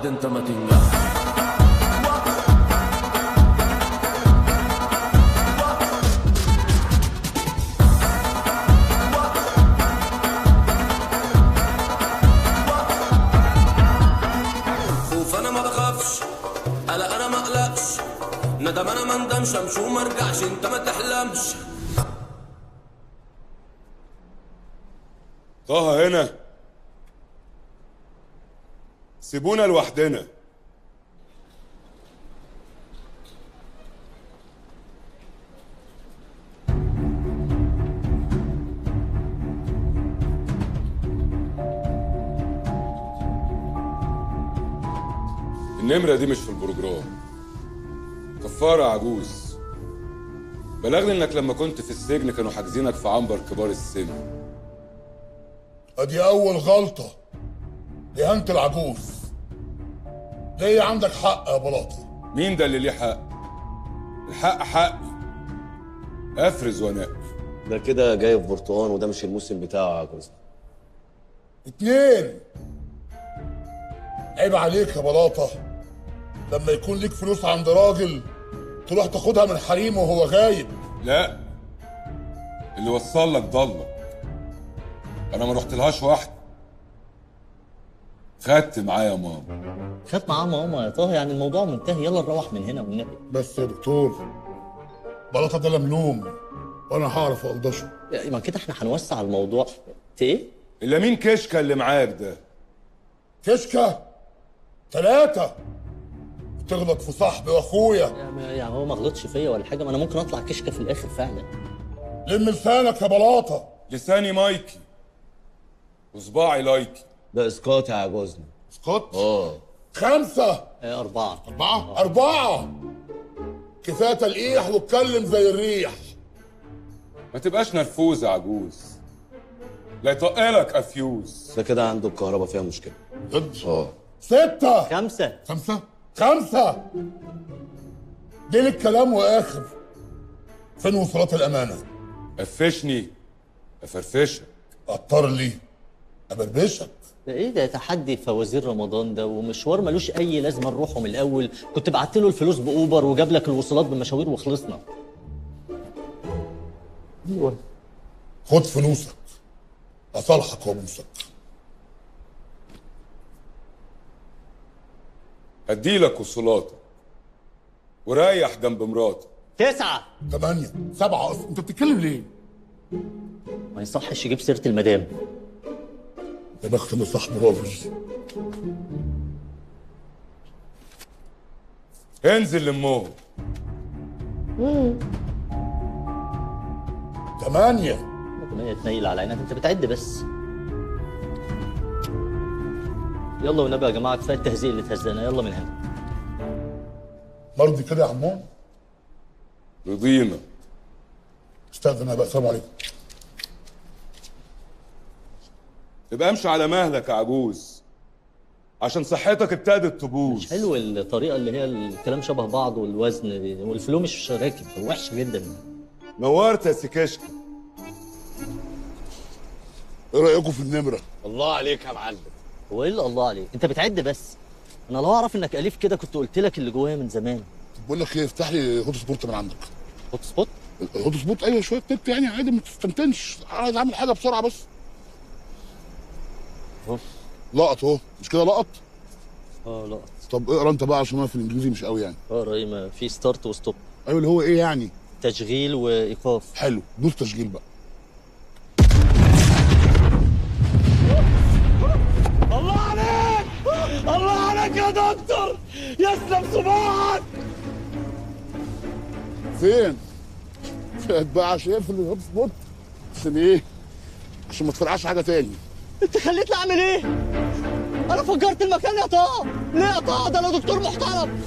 انت ما تنجح. خوف انا ما بخافش، قلق انا ما اقلقش، ندم انا ما ندمش، امشي وما ارجعش، انت ما تحلمش. طه هنا، سيبونا لوحدنا. النمرة دي مش في البروجرام. كفارة عجوز، بلغني انك لما كنت في السجن كانوا حاجزينك في عنبر كبار السن. ادي اول غلطة، إهانة العجوز. ليه عندك حق يا بلاطة؟ مين ده اللي ليه حق؟ الحق حقي، افرز وانقي. ده كده جاي في برتقان وده مش الموسم بتاعه يا جوز. 2. عيب عليك يا بلاطه لما يكون ليك فلوس عند راجل تروح تاخدها من حريمه وهو غايب. لا، اللي وصل لك ضلك. انا ما رحتلهاش واحده، خدت معايا ماما. خد معاه ماما يا طه، يعني الموضوع منتهي، يلا نروح من هنا والنبي. بس يا دكتور بلاطه ده لملوم وانا هعرف اقلدشه. ما كده احنا هنوسع الموضوع. ايه؟ الا مين كشكه اللي معاك ده؟ كشكه 3 بتغلط في صاحبي واخويا. يعني هو ما غلطش فيا ولا حاجه، ما انا ممكن اطلع كشكه في الاخر فعلا. لم لسانك يا بلاطه. لساني مايكي وصباعي لايكي. ده اسقاط يا جوزنا. اسقاط؟ 5. 4. 4 كفايه تلقيح واتكلم زي الريح. ما تبقاش نرفوز يا عجوز، لا يطقلك افيوز. ده كده عنده الكهرباء فيها مشكله. جد؟ 6. 5. 5 دي الكلام واخر. فين وصلات الامانه؟ قفشني افرفشك، قطر لي ابربشك. ده ايه ده؟ تحدي فوازير رمضان ده ومشوار ملوش اي لازمه نروحه من الاول. كنت بعت له الفلوس باوبر وجاب لك الوصولات بمشاوير وخلصنا. ايوه خد فلوسك اصالحك وابوسك. هديلك وصولاتك وريح جنب مراتك. 9. 8 7 اصلا. انت بتتكلم ليه؟ ما يصحش يجيب سيره المدام. يا بخت اللي صاحبه راجل. انزل لمهم. 8 تنيل على عينك، انت بتعد بس. يلا والنبي يا جماعه كفايه التهزيق اللي اتهزقنا، يلا من هنا. مرضي كده يا عمو؟ رضينا. استاذن بقى، السلام عليكم. تبقى امشي على مهلك يا عجوز عشان صحتك ابتدت تبوظ. مش حلو الطريقه اللي هي الكلام شبه بعض والوزن دي، والفلو مش راكب، وحش جدا. نورت يا سكشكه. ايه رايكم في النمره؟ الله عليك يا معلم. هو ايه اللي الله عليك؟ انت بتعد بس. انا لو اعرف انك اليف كده كنت قلت لك اللي جوايا من زمان. بقول لك ايه، افتح لي هوت سبوت من عندك. هوت سبوت؟ هوت سبوت ايوه، شويه نت يعني عادي، ما تستنتنش، عايز اعمل حاجه بسرعه بس. لقط اهو، مش كده لقط؟ لقط. طب اقرا انت بقى عشان انا في الانجليزي مش قوي يعني. اقرا ايه؟ ما في ستارت وستوب. ايوه اللي هو ايه يعني؟ تشغيل وايقاف. حلو، دوس تشغيل بقى. الله عليك، الله عليك يا دكتور، يسلم صباعك. فين؟ فات بقى عشان يقفل الهوت سبوت. عشان ايه؟ عشان ما تفرقعش حاجه تاني. انت خليتني اعمل ايه؟ انا فجرت المكان يا طه. ليه يا طه؟ ده انا دكتور محترم.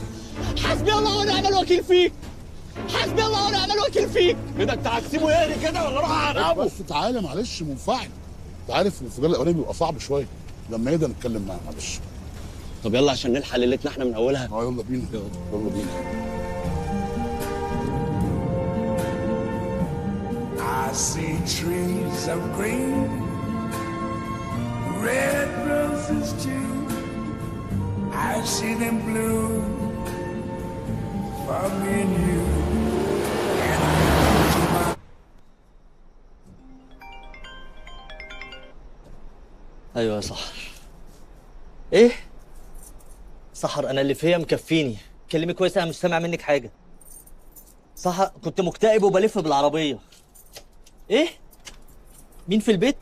حسبي الله ونعم الوكيل فيك. حسبي الله ونعم الوكيل فيك. بدك تعسبه يهري كده ولا روح على بس تعالى معلش منفعل. انت عارف الانفجار الاولاني بيبقى صعب شويه، لما يقدر نتكلم معاه معلش. طب يلا عشان نلحق ليلتنا احنا من اولها. يلا بينا. يلا بينا. I see trees of green, red roses too. I see them bloom for me and you. And I ايوه يا سحر. ايه؟ سحر انا اللي فيا مكفيني. كلمي كويس، انا مش سامع منك حاجه. سحر كنت مكتئب وبلف بالعربيه. ايه؟ مين في البيت؟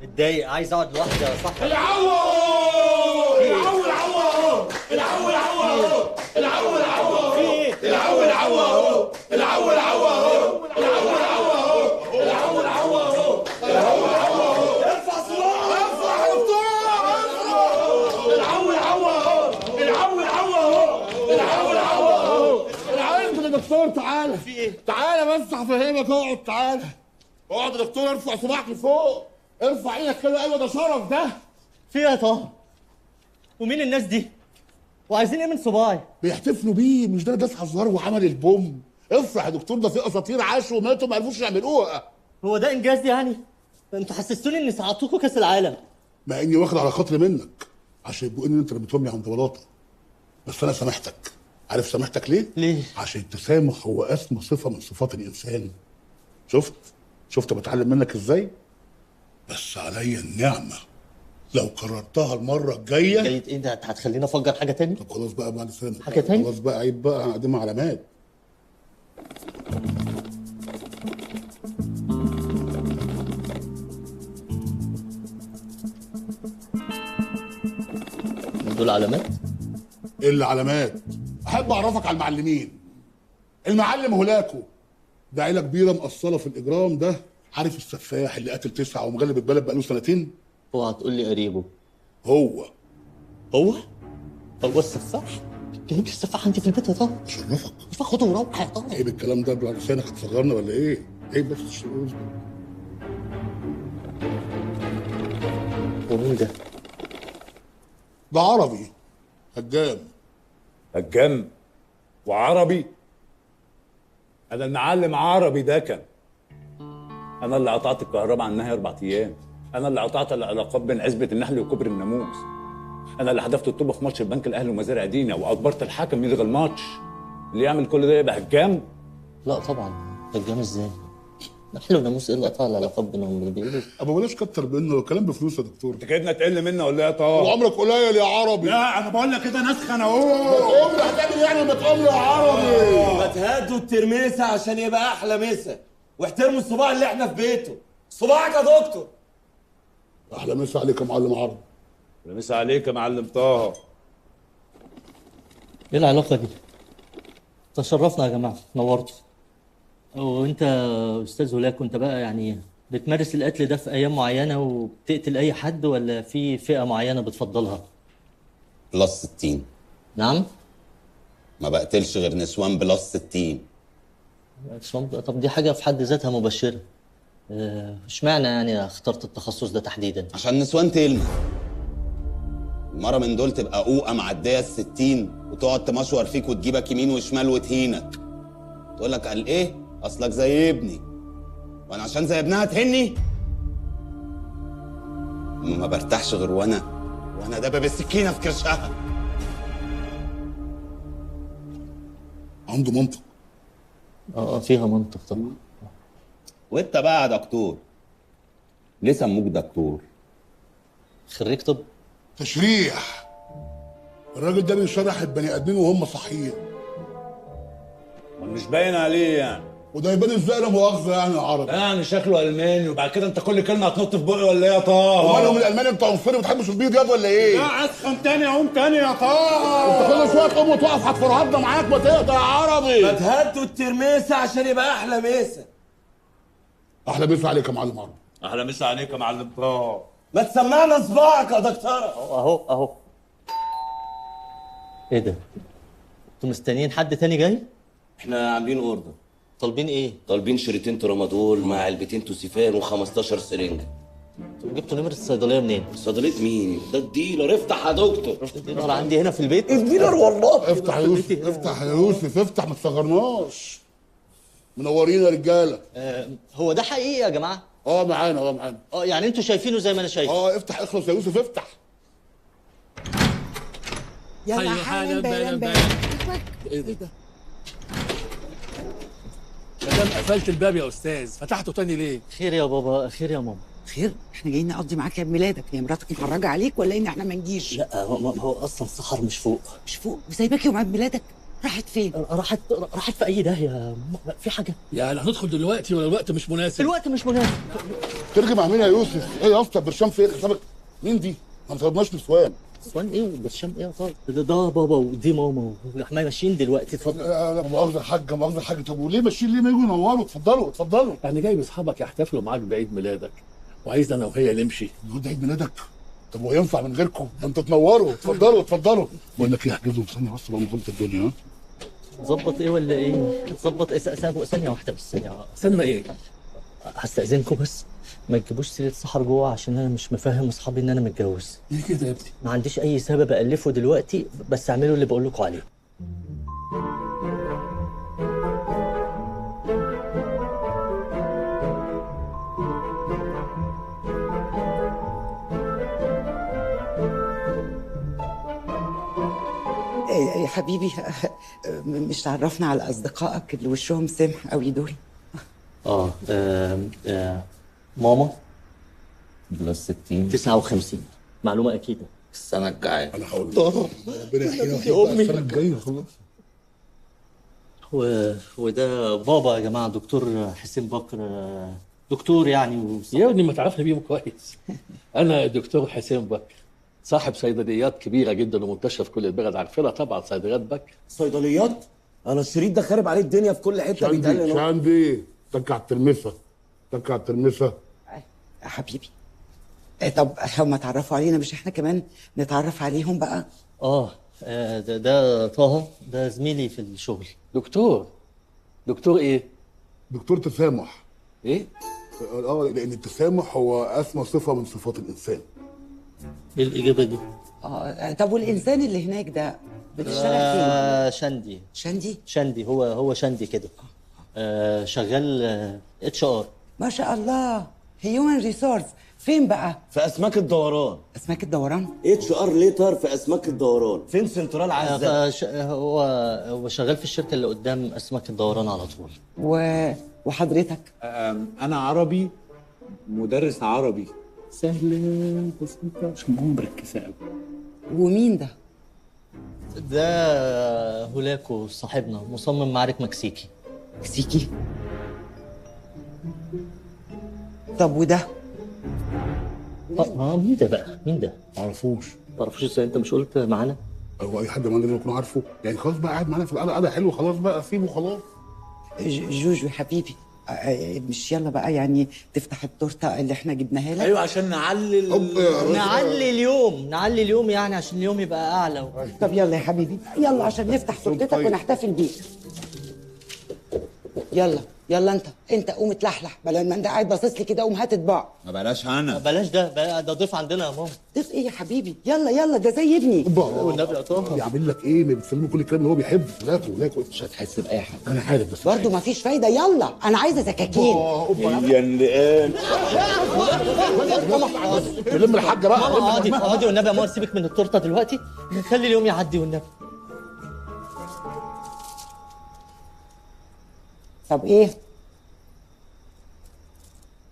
متضايق، عايز اقعد لوحدي يا سحر. العو العو العو اهو، العو العو اهو، العو العو اهو، العو العو اهو، العو العو اهو، العو العو اهو، العو العو اهو، العو العو اهو. ارفع صباعك، ارفع يا دكتور، ارفع. العو العو اهو، العو العو اهو، العو العو اهو. العو يا دكتور تعالى. في ايه؟ تعالى بس هفهمك، اقعد تعالى. اقعد يا دكتور، ارفع صباعك لفوق. ارفع ايدك كده. ايوه ده شرف ده. في ايه يا طه؟ ومين الناس دي؟ وعايزين ايه من صباعي؟ بيحتفلوا بيه، مش ده اللي داس على الزهر وعمل البوم. افرح يا دكتور، ده في اساطير عاشوا وماتوا ما عرفوش يعملوها. هو ده انجاز يعني؟ انتوا حسستوني اني صعدتكم كاس العالم. مع اني واخد على خاطري منك عشان يبقوا ان انت اللي بتومي عند بلاطه. بس انا سامحتك. عارف سامحتك ليه؟ ليه؟ عشان التسامح هو اسمى صفه من صفات الانسان. شفت بتعلم منك ازاي؟ بس عليا النعمه لو كررتها المره الجايه. جاي ايه ده؟ هتخليني افجر حاجه تاني؟ طب خلاص بقى بعد سنه. حاجه تاني؟ خلاص بقى عيب بقى، هنقدمها علامات. دول علامات؟ ايه اللي علامات؟ احب اعرفك على المعلمين. المعلم هولاكو ده عيله كبيره مقصله في الاجرام ده. عارف السفاح اللي قتل 9 ومغلب البلد بقاله سنتين؟ اوعى تقول لي قريبه. هو السفاح؟ جايب السفاح عندي في البيت يا طارق. شرفك. خده وروح يا طارق. عيب الكلام ده على لسانك، هتصغرنا ولا ايه؟ عيب بس. ومين ده؟ ده عربي هجام وعربي. انا المعلم عربي ده كان انا اللي قطعت الكهرباء عنها 4 ايام. انا اللي قطعت العلاقات بين عزبه النحل وكوبري الناموس. انا اللي حذفت الطوبه في ماتش البنك الاهلي ومزارع دينا واجبرت الحكم يلغي الماتش. اللي يعمل كل ده يبقى هجام؟ لا طبعا. هجام ازاي؟ نحل وناموس ايه اللي قطع العلاقات بينهم اللي بيقولوا؟ ابو بلاش كتر منه، الكلام بفلوس يا دكتور. انت كده تقل منه ولا ايه يا طه؟ وعمرك قليل يا عربي. لا انا بقول لك كده نسخن اهو. بتقوم لي هتعمل يعني بتقوم لي يا عربي. ما تهدوا الترميسه عشان يبقى احلى مسا، واحترموا الصباع اللي احنا في بيته. صباعك يا دكتور. احلى مسا عليك يا معلم عربي. احلى مسا عليك يا معلم طه. ايه العلاقه دي؟ تشرفنا يا جماعه، نورتوا. وانت استاذ هولاكو، انت بقى يعني بتمارس القتل ده في ايام معينه وبتقتل اي حد، ولا في فئه معينه بتفضلها؟ بلس 60. نعم؟ ما بقتلش غير نسوان بلس 60. طب دي حاجه في حد ذاتها مبشره. اشمعنى يعني اخترت التخصص ده تحديدا؟ عشان نسوان تلمع. المره من دول تبقى قوقه معديه ال60 وتقعد تمشور فيك وتجيبك يمين وشمال وتهينك. تقول لك قال ايه؟ اصلك زي ابني. وانا عشان زي ابنها تهني؟ ما برتاحش غير وانا دابه بالسكينه في كرشها. عنده منطق. فيها منطق طبعا. وانت بقى يا دكتور، ليه سموك دكتور؟ خريج طب. تشريح. الراجل ده بيشرح البني ادمين وهم صحيين. مش باين عليه يعني. وده يبان ازاي لا مؤاخذه يعني يا عربي؟ يعني شكله الماني وبعد كده انت كل كلمه هتنط في بقي ولا ايه يا طه؟ ومالهم الالماني؟ انت عنصري ما بتحبش البيض ياض ولا ايه؟ لا اسخن تاني اقوم تاني يا طه. انت كل شويه تقوم وتقف هتفرهدنا معاك، ما تقطع يا عربي. ما تهدوا الترميسه عشان يبقى احلى مسا. احلى مسا عليك يا معلم عربي. احلى مسا عليك يا معلم طه. ما تسمعنا صباعك يا دكتوره. اهو. ايه ده؟ انتوا مستنيين حد تاني جاي؟ احنا عاملين اوردر. طالبين ايه؟ طالبين شريطين ترامادول مع علبتين توسيفان و15 سرنجه. جبتوا نمرة الصيدلية منين؟ صيدلية مين؟ ده الديلر. افتح يا دكتور. الديلر عندي هنا في البيت. الديلر والله. افتح يا يوسف، افتح يا يوسف، افتح، ما تصغرناش. منورين يا رجاله. هو ده حقيقي يا جماعة؟ معانا. يعني انتوا شايفينه زي ما انا شايف؟ افتح، اخلص يا يوسف، افتح. يلا حالا بالا. ايه ده؟ مادام قفلت الباب يا استاذ، فتحته تاني ليه؟ خير يا بابا، خير يا ماما. خير، احنا جايين نقضي معاك عيد ميلادك. هي مراتك محرجه عليك ولا ان احنا ما نجيش؟ لا هو اصلا سحر مش فوق. مش فوق وسايباك يوم عيد ميلادك؟ راحت فين؟ راحت في اي داهيه. في حاجه؟ يعني هندخل دلوقتي ولا الوقت مش مناسب؟ الوقت مش مناسب. ترجم مع مين يا يوسف؟ ايه يا اسطى برشام فين؟ حسابك مين دي؟ ما طلبناش نسوان. نسوان ايه وبرشام ايه يا طارق؟ ده بابا ودي ماما واحنا ماشيين دلوقتي. اتفضل. لا مؤاخذه يا حاج، طب وليه ماشيين؟ ليه ما يجوا ينوروا؟ اتفضلوا. يعني جايب اصحابك يحتفلوا معاك بعيد ميلادك وعايز انا وهي نمشي. النهارده عيد ميلادك؟ طب هو ينفع من غيركم؟ ده انتوا تنوروا. اتفضلوا. بقول لك ايه، احجزوا ثانيه بس بقى مغلط الدنيا. ظبط ايه ولا ايه؟ ظبط ايه؟ ثانيه واحده بس. ثانيه ايه؟ هستأذنكم بس ما تجيبوش سيرة سحر جوه، عشان انا مش مفهم اصحابي ان انا متجوز. ليه كده يا ابني؟ ما عنديش اي سبب الفه دلوقتي، بس اعملوا اللي بقول لكم عليه. حبيبي مش تعرفنا على اصدقائك اللي وشهم سمح قوي دول؟ ماما بلس 60 59 معلومه اكيده. السنه الجايه انا هقول ربنا يحييها ويحييك السنه الجايه خلاص. وده بابا يا جماعه، دكتور حسين بكر، دكتور يعني يا ابني ما تعرفني بيهم كويس. انا دكتور حسين بكر، صاحب صيدليات كبيره جدا ومنتشره في كل البلد، عارفينها طبعا صيدليات بكر. صيدليات؟ انا الشريط ده خارب عليه الدنيا في كل حته بيتقال لي. شاندي تك على الترمسه، تك على الترمسه يا حبيبي. طب هم اتعرفوا علينا، مش احنا كمان نتعرف عليهم بقى؟ ده طه، ده زميلي في الشغل. دكتور ايه؟ دكتور تسامح. ايه؟ لان التسامح هو اسمى صفه من صفات الانسان. ايه الاجابه دي؟ طب والانسان اللي هناك ده بتشتغل فين؟ شندي هو شندي كده. شغال HR. ما شاء الله، هيومن ريسورس. فين بقى؟ في اسماك الدوران. اسماك الدوران؟ HR ليتر في اسماك الدوران. فين سنترال عزة؟ هو شغال في الشركه اللي قدام اسماك الدوران على طول. وحضرتك؟ انا عربي، مدرس عربي. سهل بس انت مش مركزه قوي. ومين ده؟ ده هولاكو صاحبنا، مصمم معارك مكسيكي. مكسيكي؟ طب وده؟ مين ده بقى؟ مين ده؟ معرفوش. تعرفوش ازاي؟ انت مش قلت معانا؟ هو اي حد معانا لازم يكون عارفه، يعني خلاص بقى قاعد معانا في القعده، قعده حلوه خلاص بقى سيبه خلاص. جوجو حبيبي، مش يلا بقى يعني تفتح التورته اللي احنا جبناها لك؟ ايوه عشان نعلي اليوم يعني عشان اليوم يبقى اعلى. طب يلا يا حبيبي، يلا عشان نفتح تورتتك ونحتفل بيك. يلا انت قوم اتلحلح، بدل ما انت قاعد باصص لي كده قوم هات اطباق. ما بلاش انا. بلاش ده ضيف عندنا يا ماما. ضيف ايه يا حبيبي؟ يلا ده زي ابني. والنبي يا طه بيعمل لك ايه؟ ما بتسلمه كل الكلام اللي هو بيحبه. لاكو مش هتحس باي حاجه. انا عارف بس برضه ما فيش فايده. يلا انا عايزه سكاكين. هي اللي نلم الحاجه بقى. اقعدي والنبي يا ماما، سيبك من التورته دلوقتي، خلي اليوم يعدي والنبي. طب ايه؟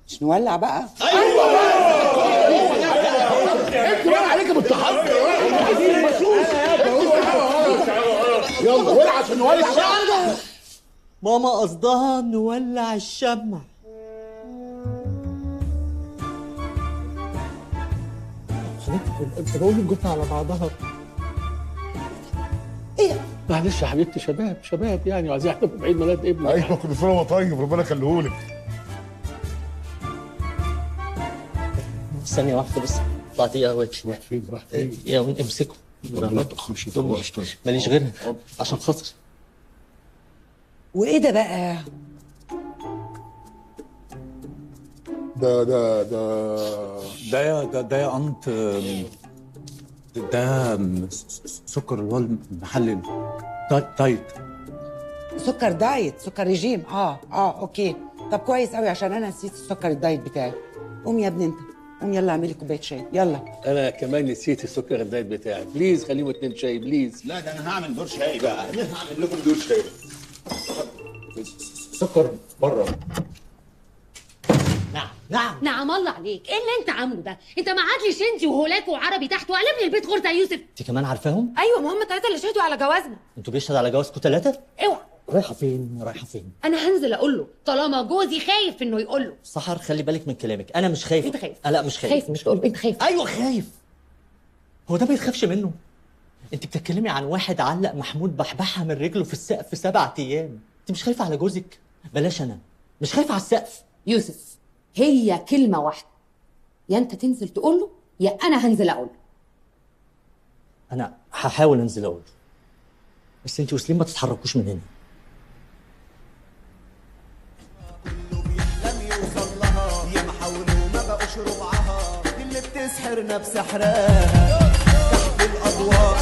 مش نولع بقى؟ ايوه انت بقى عليك بالتحضر. يلا ولع عشان نولع بقى. ماما قصدها نولع الشمع. بقول الجمله على بعضها. ايه؟ معلش يا حبيبتي، شباب يعني وعايزين يحتفلوا بعيد ميلاد ابني. ايوه كل سنه وهو طيب، ربنا يخليهولك. ثانية واحدة بس، طلعتي قهوتي. راح فين؟ يا امسكوا. ما تخرجش ماليش غيرها عشان خاطري. وايه ده بقى؟ ده يا انت، ده سكر اللي هو المحلل دايت. سكر دايت، سكر ريجيم. اوكي. طب كويس قوي عشان انا نسيت السكر الدايت بتاعي. قوم يا ابني انت، قوم يلا اعملي كوبايه شاي يلا. انا كمان نسيت السكر الدايت بتاعي، بليز خليهم 2 شاي بليز. لا ده انا هعمل دور شاي بقى، انا هعمل لكم دور شاي. سكر بره. نعم الله عليك، ايه اللي انت عامله ده؟ انت معاك لي شنتي وهولاكو وعربي تحت وقلب لي البيت غرزه يوسف. انت كمان عارفاهم؟ ايوه، ما هم الثلاثه اللي شهدوا على جوازنا. انتوا بيشهد على جوازكم 3؟ اوعى. رايحه فين؟ انا هنزل اقول له طالما جوزي خايف انه يقول له. سحر خلي بالك من كلامك، انا مش خايف. انت خايف؟ لا مش خايف. خايف مش تقول انت خايف. ايوه خايف. هو ده ما يتخافش منه؟ انت بتتكلمي عن واحد علق محمود بحبحها من رجله في السقف في 7 ايام. انت مش خايفه على جوزك؟ بلاش، انا مش خايفه على السقف. يوسف، هي كلمه واحده، يا انت تنزل تقول له يا انا هنزل اقول له. انا هحاول انزل اقول له، بس انت وسليم ما تتحركوش من هنا. اللي بتسحر نفس حراها تحت الاضواء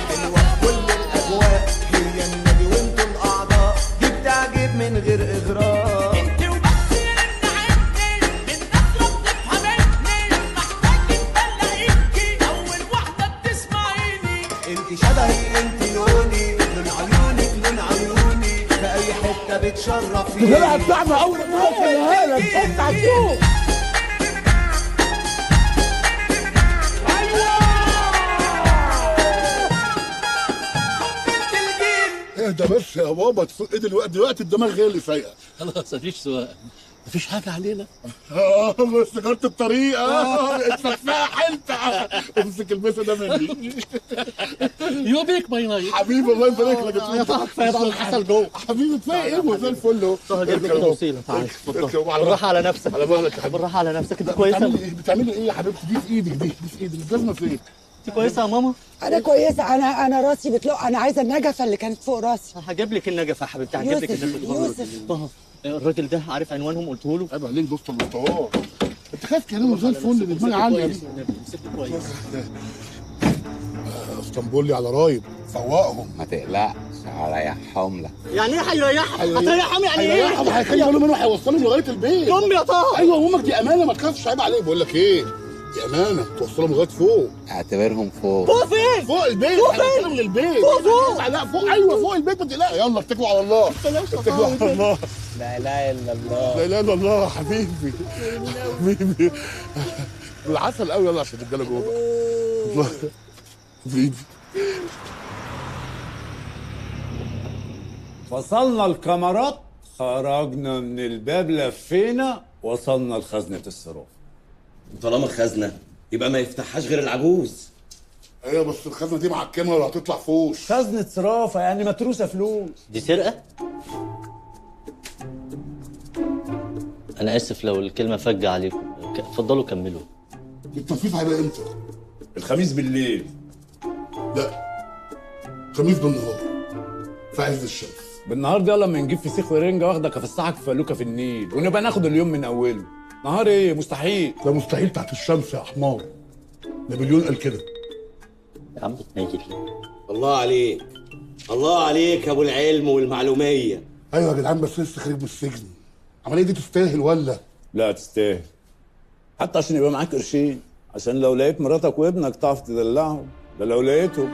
حلوه كل الاجواء، هي النبي وانتوا الاعضاء دي بتعجب من غير اغراء. انت وبس انت عندي الناس لو بتفهمني محتاج تبلغيكي اول واحده بتسمعيني، انت شبهي انت لوني انت بتشرف دي طلعت صعبة أوي أقولها لك أنت هتشوف. اهدى بس يا بابا، ايه دلوقتي الدماغ غالي فايقه. خلاص مفيش سواق، مفيش حاجة علينا. افتكرت الطريق. اتفاح انت. امسك المسا ده مني. يو بيك ماي نايت. حبيبي الله يبارك لك. يا طه كفايه بقى اللي حصل جوه. حبيبي كفايه ايه وزي الفل اهو. طه جايب لك كده وسيله، تعالى بالراحه على نفسك. على مهلك يا حبيبي. بالراحه على نفسك. انت كويسه؟ بتعملي ايه يا حبيبتي؟ دي في ايدك، دي في ايدك. الجزمه فين؟ انت كويسه يا ماما؟ انا كويسه. انا راسي بتلق. انا عايزه النجفه اللي كانت فوق راسي. هجيب لك النجفه يا حبيبتي، هجيب لك النجفه. يوسف طه الراجل ده عارف عنوانهم؟ قلته له. عيب عليك دوست المستوار. انت خايف كلامه زي الفل اللي دماغي عاليه دي. اسطنبولي على رايب فوقهم. ما تقلقش هريحهم لك. يعني ايه هيريحهم؟ هتريحهم يعني ايه؟ هيريحهم، هيخلي باله منه، هيوصلهم لغايه البيت. امي يا طه. ايوه امك دي امانه، ما تخافش. عيب عليك. بقول لك ايه، دي امانه توصلهم لغايه فوق. اعتبرهم فوق. فوق فين؟ فوق البيت. فوق فين؟ هيوصلهم للبيت. فوق. لا فوق. ايوه فوق البيت. ما تقلقش. يلا اتكلوا على الله. اتكلوا على الله. لا اله الا الله. لا اله الا الله. حبيبي حبيبي بالعسل قوي. يلا عشان الرجاله جوه بقى. حبيبي. وصلنا الكاميرات، خرجنا من الباب، لفينا، وصلنا لخزنة الصراف. طالما خزنه يبقى ما يفتحهاش غير العجوز. ايوه بس الخزنه دي معكمه ولا هتطلع فوش. خزنة صرافة يعني متروسة فلوس. دي سرقه؟ انا اسف لو الكلمه فجه عليكم، اتفضلوا كملوا. التنفيذ هيبقى امتى؟ الخميس بالليل. لا، خميس بالنهار في عز الشمس. بالنهار ده لما نجيب فسيخ ورنجة واخدك افسحك في فلوكة في النيل، ونبقى ناخد اليوم من اوله. نهار ايه؟ مستحيل. ده مستحيل تحت الشمس يا حمار. نابليون قال كده. يا عم بتنيل. الله عليك، الله عليك يا ابو العلم والمعلوميه. ايوه يا جدعان، بس لسه خارج من السجن. العمليه دي تستاهل ولا؟ لا تستاهل، حتى عشان يبقى معاك قرشين، عشان لو لقيت مراتك وابنك تعرف تدلعهم. ده لو لقيتهم.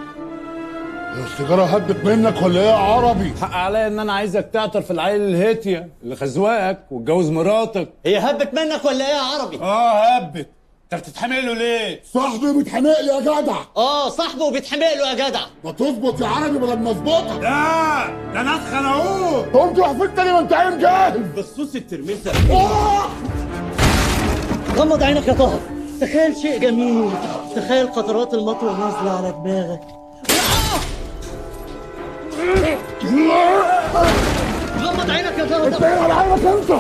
السيجاره هدت منك ولا ايه يا عربي؟ حق عليا ان انا عايزك تعطر في العيل الهتيه اللي خزوقك واتجوز مراتك. هي هبت منك ولا ايه يا عربي؟ هبت. انت بتتحمق له ليه؟ صاحبي بيتحمق لي يا جدع. صاحبه بيتحمق له يا جدع. ما تظبط يا عربي بدل ما اظبطك. لا ده ناس خنقوه. قمت وقفت تاني ما انت قايم جاهز. بصوص الترميسه. غمض عينك يا طه. تخيل شيء جميل، تخيل قطرات المطر نازله على دماغك. غمض عينك يا طه. انت ايه على عينك انت؟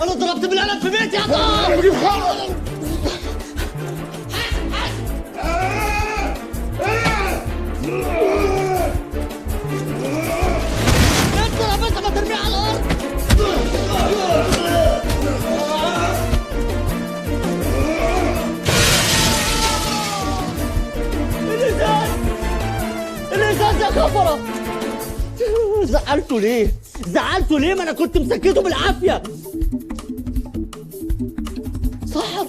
انا ضربت بالقلم في بيتي يا طه. اضرب انت، ما ترميه على الارض. الازاز يا كفره. زعلته ليه؟ زعلته ليه؟ ما انا كنت مسكته بالعافيه. صحر.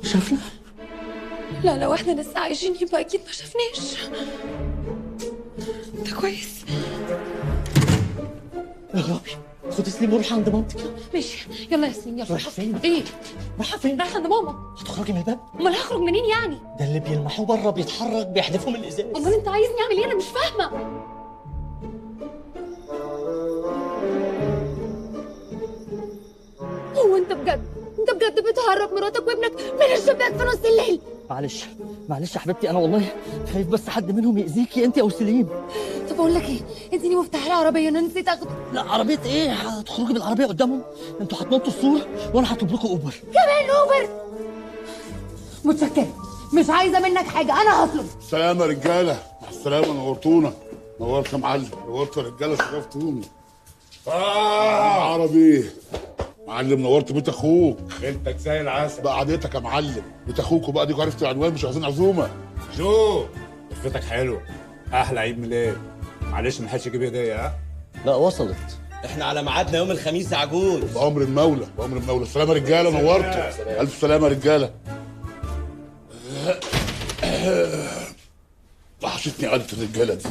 شافنا؟ لا لو احنا لسه عايشين يبقى اكيد ما شافناش. انت كويس؟ يا ربي خد سليم وروح عند مامتك. ماشي يلا يا سليم يلا. رايحه فين؟ ايه؟ رايحه فين؟ رايحه عند ماما. هتخرجي من الباب؟ امال هخرج منين يعني؟ ده اللي بيلمحوه بره بيتحرك بيحدفوا من الازاز. امال انت عايزني اعمل ايه؟ انا مش فاهمه. هو انت بجد بتهرب مراتك وابنك من الشباك في نص الليل؟ معلش يا حبيبتي، انا والله خايف بس حد منهم يأذيكي انت او سليم. طب اقول لك ايه؟ اديني مفتاح العربيه انا نسيت اخده. لا عربيه ايه؟ هتخرجي بالعربيه قدامهم؟ انتوا هتنطوا السور وانا هطلب لكم اوبر. كمان اوبر؟ متشكره، مش عايزه منك حاجه، انا هطلب. سلام يا رجاله، مع السلامه، نورتونا. نورت يا معلم، نورت يا رجاله، شرفتوني. عربي معلم، نورت بيت اخوك. بنتك زي العسل. بقعدتك يا معلم، بيت اخوك وبقى ديك عرفت العنوان، مش عايزين عزومه. جو لفتك حلوه، احلى عيد ميلاد. معلش ما حدش يجيب هديه. ها لا وصلت. احنا على ميعادنا يوم الخميس يا عجوز. بأمر المولى، بأمر المولى. سلام يا رجاله، نورتوا. الف سلامه يا رجاله. وحشتني قعده الرجاله دي.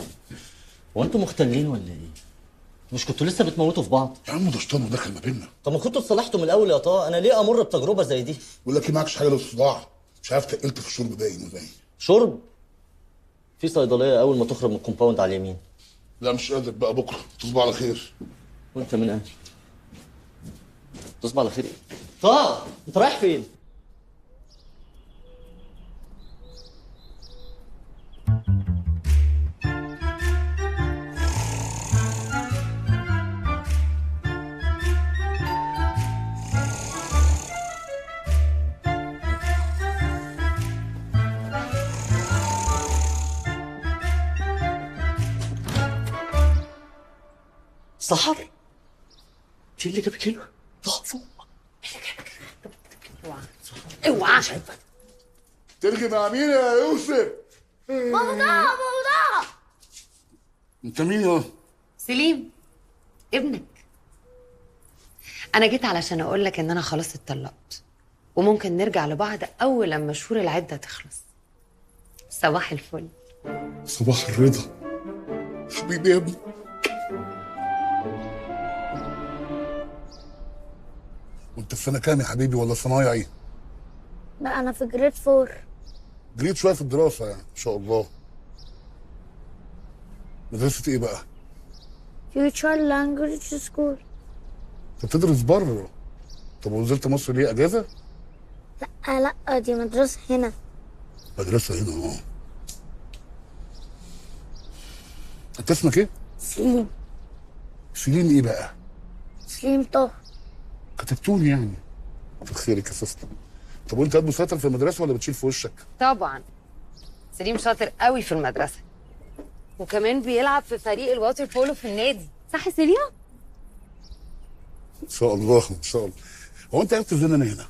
هو انتوا مختلين ولا ايه؟ مش كنتوا لسه بتموتوا في بعض؟ يا عم ده شيطان ودخل ما بيننا. طب ما كنتوا اتصالحتوا من الاول يا طه، انا ليه امر بتجربه زي دي؟ بقول لك ايه، معكش حاجه للصداع؟ مش عارف تقلت في الشرب باين ولا ايه؟ شرب؟ في صيدليه اول ما تخرج من الكومباوند على اليمين. لا مش قادر بقى، بكره تصبح على خير. وانت من اهل تصبح على خير. طه انت رايح فين؟ سحر؟ انت اللي جابك هنا؟ فوق. اوعى ترجم مع مين يا يوسف؟ بابا. انت مين يا؟ سليم ابنك. انا جيت علشان اقول لك ان انا خلاص اتطلقت وممكن نرجع لبعض اول لما شهور العده تخلص. صباح الفل. صباح الرضا حبيبي يا ابني. وانت في سنه كام يا حبيبي ولا صنايعي؟ لا انا في جريد 4. جريد شويه في الدراسه يعني، ما شاء الله. مدرسه ايه بقى؟ فيوتشر لانجويج سكول. انت بتدرس بره؟ طب ونزلت مصر ليه، اجازه؟ لا دي مدرسه هنا. مدرسه هنا اه. انت اسمك ايه؟ سليم. سليم ايه بقى؟ سليم طه. كتبتوني يعني. في خيرك يا سيستم. طب وانت قاعد مسيطر في المدرسه ولا بتشيل في وشك؟ طبعا سليم شاطر قوي في المدرسه وكمان بيلعب في فريق الواتر بولو في النادي. صح يا سليم؟ ان شاء الله ان شاء الله. هو انت عرفت ازاي انا هنا؟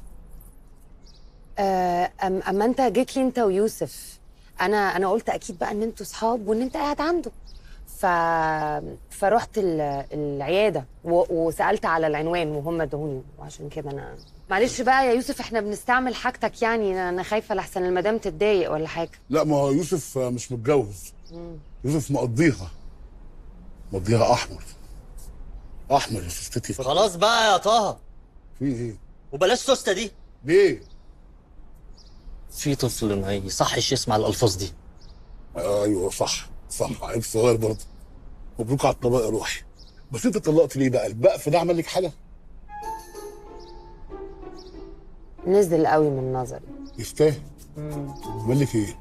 اما انت جيت لي انت ويوسف، انا قلت اكيد بقى ان انتوا صحاب وان انت قاعد عنده. فرحت العياده وسالت على العنوان وهم ادوني، وعشان كده انا معلش بقى يا يوسف احنا بنستعمل حاجتك يعني، انا خايفه لحسن المدام تتضايق ولا حاجه. لا ما هو يوسف مش متجوز. يوسف مقضيها احمر. احمر يا سيستتي. خلاص بقى يا طه. في ايه؟ وبلاش سوسته دي. ليه؟ في طفل ما يصحش يسمع الالفاظ دي. ايوه صح عيب صغير برضه. مبروك على الطلاق يا روحي. بس انت طلقت ليه بقى؟ البقف ده عمل لك حاجه؟ نزل قوي من نظري. يستاهل. عمل لك ايه؟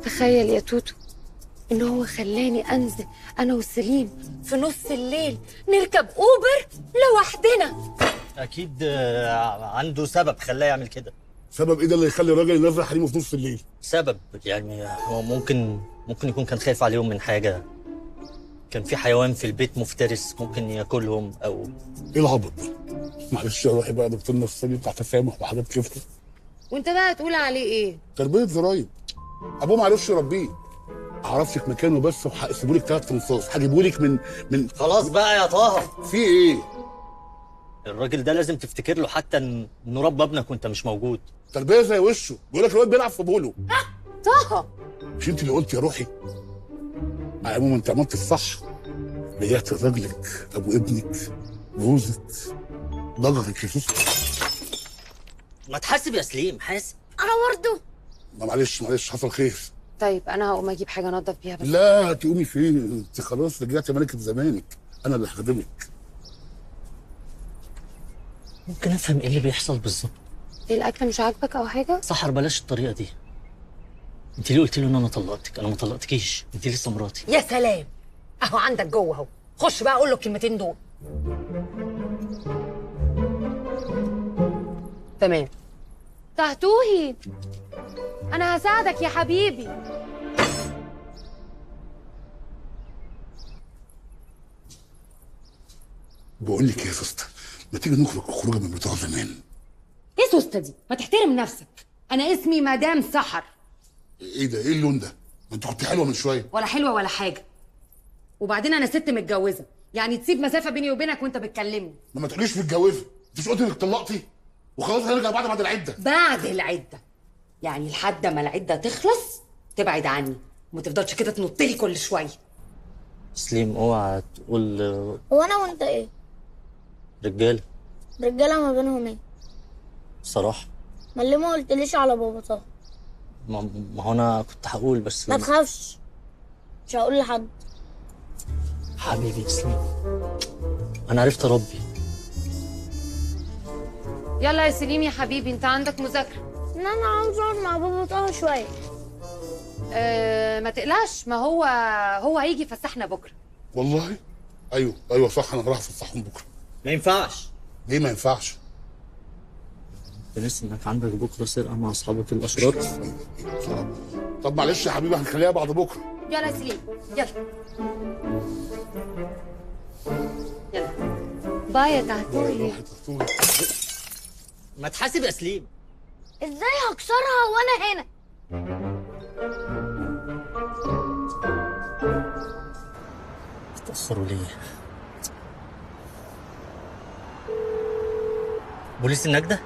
تخيل يا توتو ان هو خلاني انزل انا وسليم في نص الليل نركب اوبر لوحدنا. اكيد عنده سبب خلاه يعمل كده. سبب ايه ده اللي يخلي الراجل ينزل حريمه في نص الليل؟ سبب يعني هو ممكن يكون كان خايف عليهم من حاجه. كان في حيوان في البيت مفترس ممكن ياكلهم او ايه العبط ده؟ معلش يا روحي بقى، دكتور نفساني بتاع تسامح وحاجات كده. وانت بقى تقول عليه ايه؟ تربيه زرايب. ابوه ما عرفش يربيه. اعرف لك مكانه بس وهسيبه لك 3 رصاص، هجيبه لك من خلاص بقى يا طه. في ايه؟ الراجل ده لازم تفتكر له حتى انه ربى ابنك وانت مش موجود. تربيه زي وشه، بيقول لك الواد بيلعب في بولو. طه مش انت اللي قلت يا روحي؟ على العموم انت عملت الصح. رجعت راجلك ابو ابنك جوزك ضغطك يا سوسته. ما تحاسب يا سليم، حاسب. انا برضه. معلش حصل خير. طيب انا هقوم اجيب حاجه انضف بيها بس. لا تقومي فين؟ انت خلاص رجعتي ملكة زمانك، انا اللي هخدمك. ممكن افهم ايه اللي بيحصل بالظبط؟ ايه الاكل مش عاجبك او حاجه؟ سحر بلاش الطريقه دي. انت ليه قلت له ان انا طلقتك؟ انا ما طلقتكيش، انت لسه مراتي. يا سلام، اهو عندك جوه اهو، خش بقى اقول له الكلمتين دول. تمام. تهتوهي، انا هساعدك يا حبيبي. بقول لك يا سوسته، ما تيجي نخرج خروجه من بتوع زمان. ايه سوسته دي؟ ما تحترم نفسك. انا اسمي مدام سحر. ايه ده؟ ايه اللون ده؟ ما انت كنت حلوه من شويه. ولا حلوه ولا حاجه. وبعدين انا ست متجوزه، يعني تسيب مسافه بيني وبينك وانت بتكلمني. ما تقوليش متجوزه، انت مش قلت انك طلقتي؟ وخلاص هنرجع بعد العده. بعد العده، يعني لحد ما العده تخلص تبعد عني وما تفضلش كده تنط لي كل شويه. سليم اوعى تقول هو انا وانت ايه؟ رجاله. رجاله ما بينهم ايه؟ صراحه ما اللي ما قلتليش على بابا طه. ما هو انا كنت هقول بس ما تخافش، مش هقول لحد. حبيبي يا سليم، انا عرفت اربي. يلا يا سليم يا حبيبي، انت عندك مذاكره. ان انا عاوز اقعد مع بابا طه شويه. ما تقلقش، ما هو هيجي يفسحنا بكره. والله؟ ايوه صح، انا هروح افسحهم بكره. ما ينفعش. ليه ما ينفعش؟ تنسى انك عندك بكره سرقه مع اصحابك الاشرار. طب معلش يا حبيبي، هنخليها بعد بكره. يلا يا سليم، يلا يلا. باي يا تهتوهي. ما تحاسب يا سليم. ازاي هكسرها وانا هنا؟ بتأخروا ليه؟ بوليس النجدة؟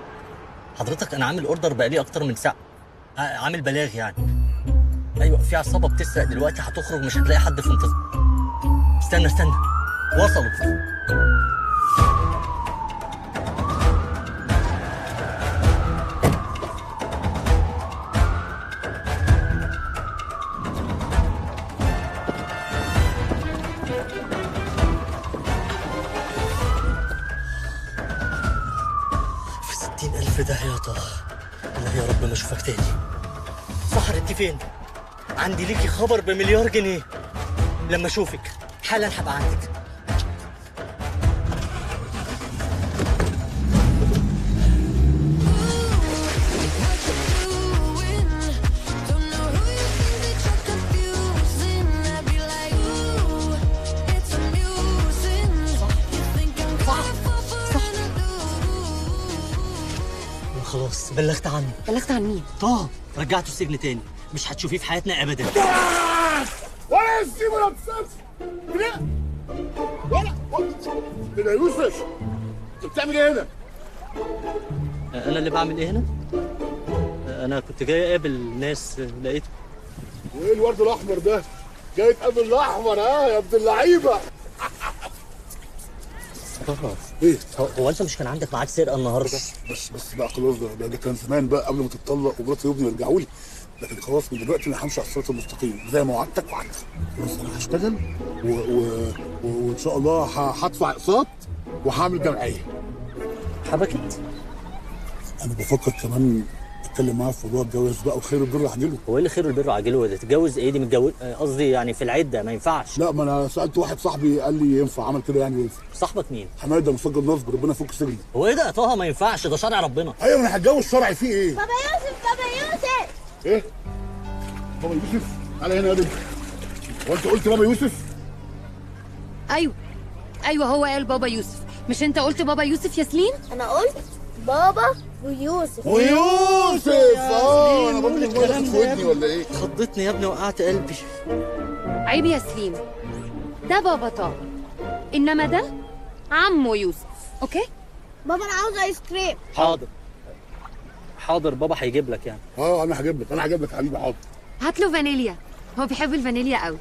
حضرتك أنا عامل أوردر بقالي أكتر من ساعة. عامل بلاغ يعني. أيوة، في عصابة بتسرق دلوقتي، هتخرج مش هتلاقي حد في انتظار. استنى وصلوا. في 60,000 ده يا طه. لا يا رب ما اشوفك تاني. سحر انت فين؟ عندي ليكي خبر بمليار جنيه. لما اشوفك حالا هبقى عندك. خلاص بلغت عنه. بلغت عن مين؟ طه رجعته السجن تاني، مش هتشوفيه في حياتنا ابدا. ولا يسيب ولا تسيبش. ولا يوسف، انت بتعمل ايه هنا؟ انا اللي بعمل ايه هنا؟ انا كنت جاي اقابل ناس لقيته. وايه الورد الاحمر ده؟ جاي تقابل الاحمر يا ابن اللعيبه. ايه هو انت مش كان عندك ميعاد سرقه النهارده؟ بس بقى خلاص، ده كان زمان بقى قبل ما تتطلق ومراتي وابني يرجعوا لي. لكن خلاص من دلوقتي انا همشي على الصراط المستقيم زي ما وعدتك. خلاص انا هشتغل وان شاء الله هدفع اقساط وهعمل جمعيه. حبكت. انا بفكر كمان اتكلم معاه في موضوع الجواز بقى، وخير البر عاجله. هو ايه اللي خير البر عاجله؟ ده تتجوز ايه؟ دي متجوز قصدي يعني في العده ما ينفعش. لا، ما انا سالت واحد صاحبي قال لي ينفع، عمل كده يعني ينفع. صاحبك مين؟ حماده مسجل نصب، ربنا يفك سجنه. هو ايه ده يا طه؟ ما ينفعش، ده شرع ربنا. ايوه انا هتجوز شرعي، فيه ايه؟ بابا يوسف. ايه؟ بابا يوسف؟ تعالى هنا يا بنت. هو انت قلت بابا يوسف؟ ايوه هو قال بابا يوسف. مش انت قلت بابا يوسف يا سليم؟ انا قلت بابا ويوسف. انا بقول لك كلام في ودني ولا ايه؟ خضتني يا ابني، وقعت قلبي. عيب يا سليم، ده بابا طه، انما ده عمو يوسف. اوكي بابا انا عاوز ايس كريم. حاضر بابا هيجيب لك يعني. انا هجيب لك حبيبي، حاضر. هات له فانيليا، هو بيحب الفانيليا قوي.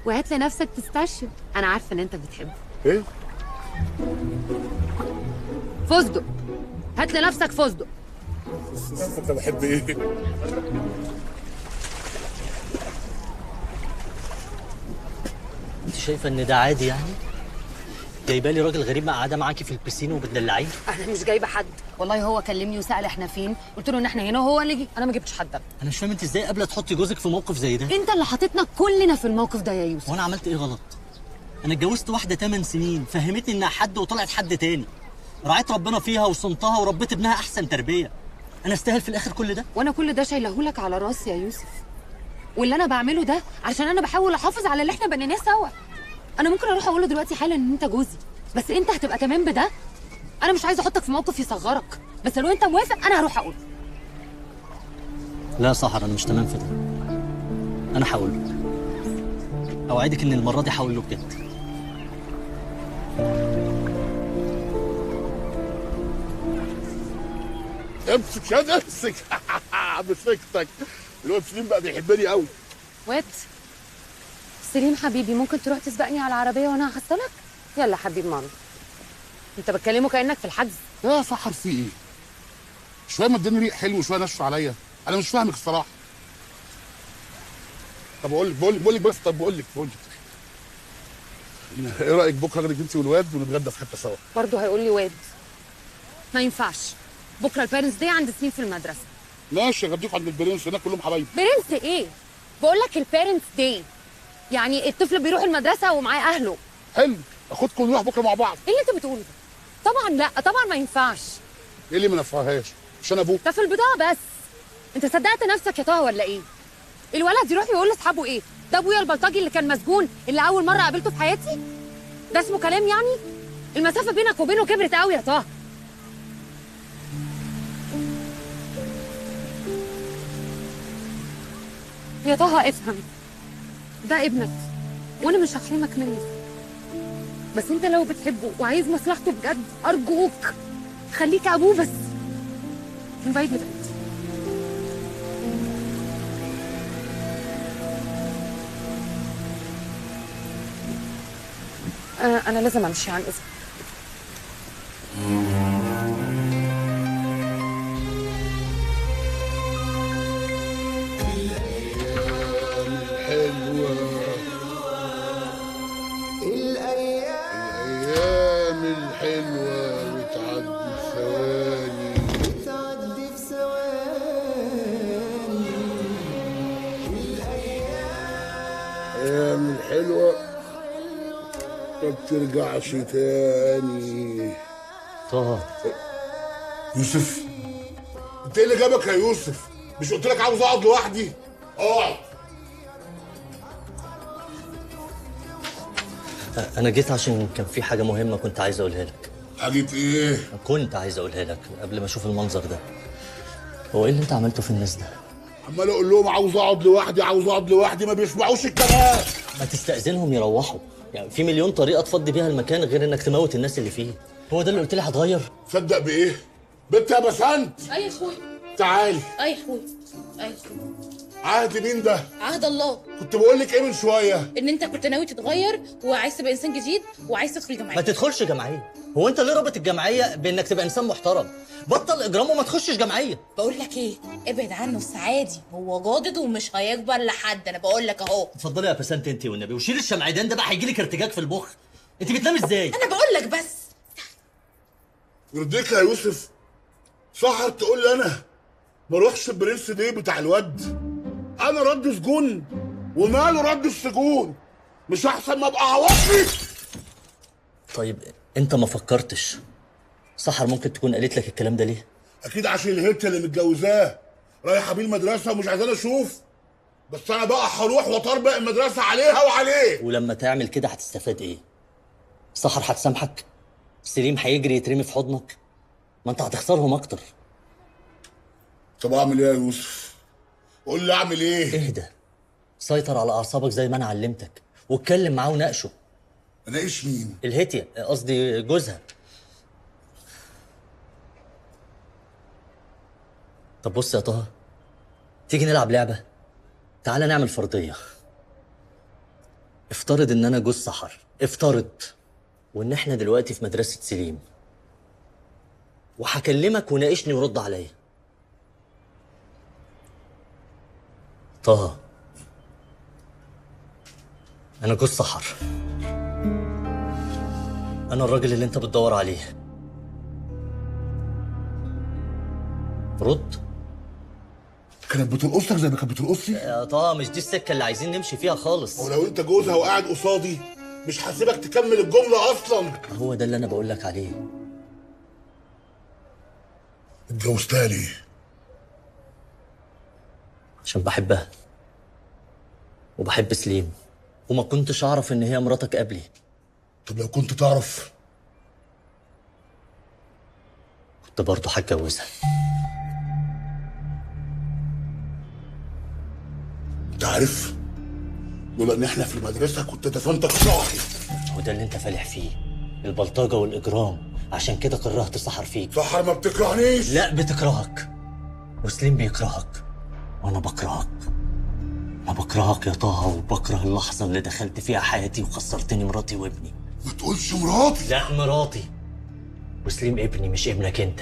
وهات لنفسك بيستاشيو، انا عارفه ان انت بتحبه. ايه؟ فستق، هات لنفسك فستق. انت بحب ايه؟ انت شايفه ان ده عادي يعني؟ جايبه لي راجل غريب قاعده معاكي في البسين وبتدلعيه؟ انا مش جايبه حد، والله هو كلمني وسال احنا فين، قلت له ان احنا هنا وهو اللي جه، انا ما جبتش حد. انا مش فاهم انت ازاي قابله تحطي جوزك في موقف زي ده؟ انت اللي حاططنا كلنا في الموقف ده يا يوسف. وانا عملت ايه غلط؟ انا اتجوزت واحده 8 سنين فهمتني انها حد وطلعت حد تاني. رعيت ربنا فيها وصنتها وربيت ابنها احسن تربيه. انا استاهل في الاخر كل ده؟ وانا كل ده شايلهولك على راسي يا يوسف، واللي انا بعمله ده عشان انا بحاول احافظ على اللي احنا بنيناه سوا. انا ممكن اروح اقول له دلوقتي حالا ان انت جوزي، بس انت هتبقى تمام بده؟ انا مش عايزه احطك في موقف يصغرك، بس لو انت موافق انا هروح اقول. لا يا سحر، انا مش تمام في ده. انا هقول له، اوعدك ان المره دي هقول له بجد. امسك يا امسك. مسكتك. الواد سليم بقى بيحبني قوي. واد سليم حبيبي، ممكن تروح تسبقني على العربيه وانا هحصلك؟ يلا حبيب ماما. انت بتكلمه كانك في الحجز. يا سحر في ايه؟ شويه مديني ريق حلو وشويه نشف عليا، انا مش فاهمك الصراحه. طب بقول لك بس، بقول لك ايه رايك بكره اخدك انت والواد ونتغدى في حته سوا؟ برضه هيقول لي واد. ما ينفعش، بكره البيرنتس داي عند سنين في المدرسه. ماشي، اغديكوا عند البرنس هناك كلهم حبايبي. بيرنتس ايه؟ بقول لك البيرنتس داي، يعني الطفل بيروح المدرسه ومعاه اهله. حلو، اخدكم ونروح بكره مع بعض. ايه اللي انت بتقوله ده؟ طبعا لا، طبعا ما ينفعش. ايه اللي ما نفعهاش؟ مش انا ابوك؟ ده في البضاعه بس. انت صدقت نفسك يا طه ولا ايه؟ الولد يروح يقول لاصحابه ايه؟ ده ابويا البلطجي اللي كان مسجون اللي اول مره قابلته في حياتي؟ ده اسمه كلام يعني؟ المسافه بينك وبينه كبرت قوي يا طه. يا طه افهم، ده ابنك وانا مش هحرمك منه، بس انت لو بتحبه وعايز مصلحته بجد ارجوك خليك ابوه بس من بعيد لبعيد. انا لازم امشي عن اذنك. الايام الحلوه بتعدي في ثواني. الايام الحلوه ما بترجعش تاني. طه يوسف، انت ايه اللي جابك يا يوسف؟ مش قلت لك عاوز اقعد لوحدي؟ اقعد. انا جيت عشان كان في حاجه مهمه كنت عايز اقولها لك. حاجه ايه؟ كنت عايز اقولها لك قبل ما اشوف المنظر ده. هو ايه اللي انت عملته في الناس ده؟ عمال اقول لهم عاوز اقعد لوحدي عاوز اقعد لوحدي، ما بيسمعوش الكلام. ما تستأذنهم يروحوا، يعني في مليون طريقه تفضي بيها المكان غير انك تموت الناس اللي فيه. هو ده اللي قلت لي هتغير؟ صدق بايه؟ بنت يا بسنت. اي يا اخوي. تعالي. اي يا اخوي. اي يا اخوي. عهد مين ده؟ عهد الله. كنت بقول لك ايه من شويه؟ ان انت كنت ناوي تتغير وعايز تبقى انسان جديد وعايز تدخل ما جمعيه. تدخلش جمعيه. هو انت ليه رابط الجمعيه بانك تبقى انسان محترم؟ بطل اجرام وما تخشش جمعيه. بقول لك ايه، ابعد عنه السعادي، هو جادد ومش هيكبر لحد، انا بقول لك اهو. اتفضلي يا بسنت انت والنبي، وشيل الشمعدان ده بقى هيجي لك ارتجاج في المخ. انت بتنام ازاي؟ انا بقول لك بس. يرضيك يا يوسف؟ سحر تقول لي انا ما اروحش البرنس دي بتاع الواد؟ انا رد سجون وماله رد السجون؟ مش احسن ما ابقى عواطفي؟ طيب انت ما فكرتش سحر ممكن تكون قالت لك الكلام ده ليه؟ اكيد عشان الهبته اللي متجوزاه رايحه بيه المدرسه ومش عايزاني اشوف، بس انا بقى هروح واطربق المدرسه عليها وعليه. ولما تعمل كده هتستفاد ايه؟ سحر هتسامحك؟ سليم هيجري يترمي في حضنك؟ ما انت هتخسرهم اكتر. طب اعمل ايه يا يوسف؟ قول لي اعمل ايه؟ اهدى، سيطر على اعصابك زي ما انا علمتك واتكلم معاه وناقشه. اناقش مين؟ الهتية، قصدي جوزها. طب بص يا طه، تيجي نلعب لعبة؟ تعالى نعمل فرضية. افترض ان انا جوز سحر، افترض، وان احنا دلوقتي في مدرسة سليم، وهكلمك وناقشني ورد عليا. طه، انا جوز سحر، انا الراجل اللي انت بتدور عليه. رد. كانت بترقصك زي ما كانت بترقصي؟ يا طه مش دي السكه اللي عايزين نمشي فيها خالص. ولو انت جوزها وقاعد قصادي مش هسيبك تكمل الجمله اصلا. هو ده اللي انا بقول لك عليه. اتجوزتها ليه؟ عشان بحبها وبحب سليم، وما كنتش اعرف ان هي مراتك قبلي. طب لو كنت تعرف كنت برضه هتجوزها. انت عارف لولا ان احنا في المدرسه كنت دفنتك صاحي. هو ده اللي انت فالح فيه، البلطجه والاجرام، عشان كده كرهت سحر فيك. سحر ما بتكرهنيش. لا بتكرهك، وسليم بيكرهك، وانا بكرهك. انا بكرهك يا طه، وبكره اللحظه اللي دخلت فيها حياتي وخسرتني مراتي وابني. ما تقولش مراتي. لا مراتي، وسليم ابني مش ابنك انت.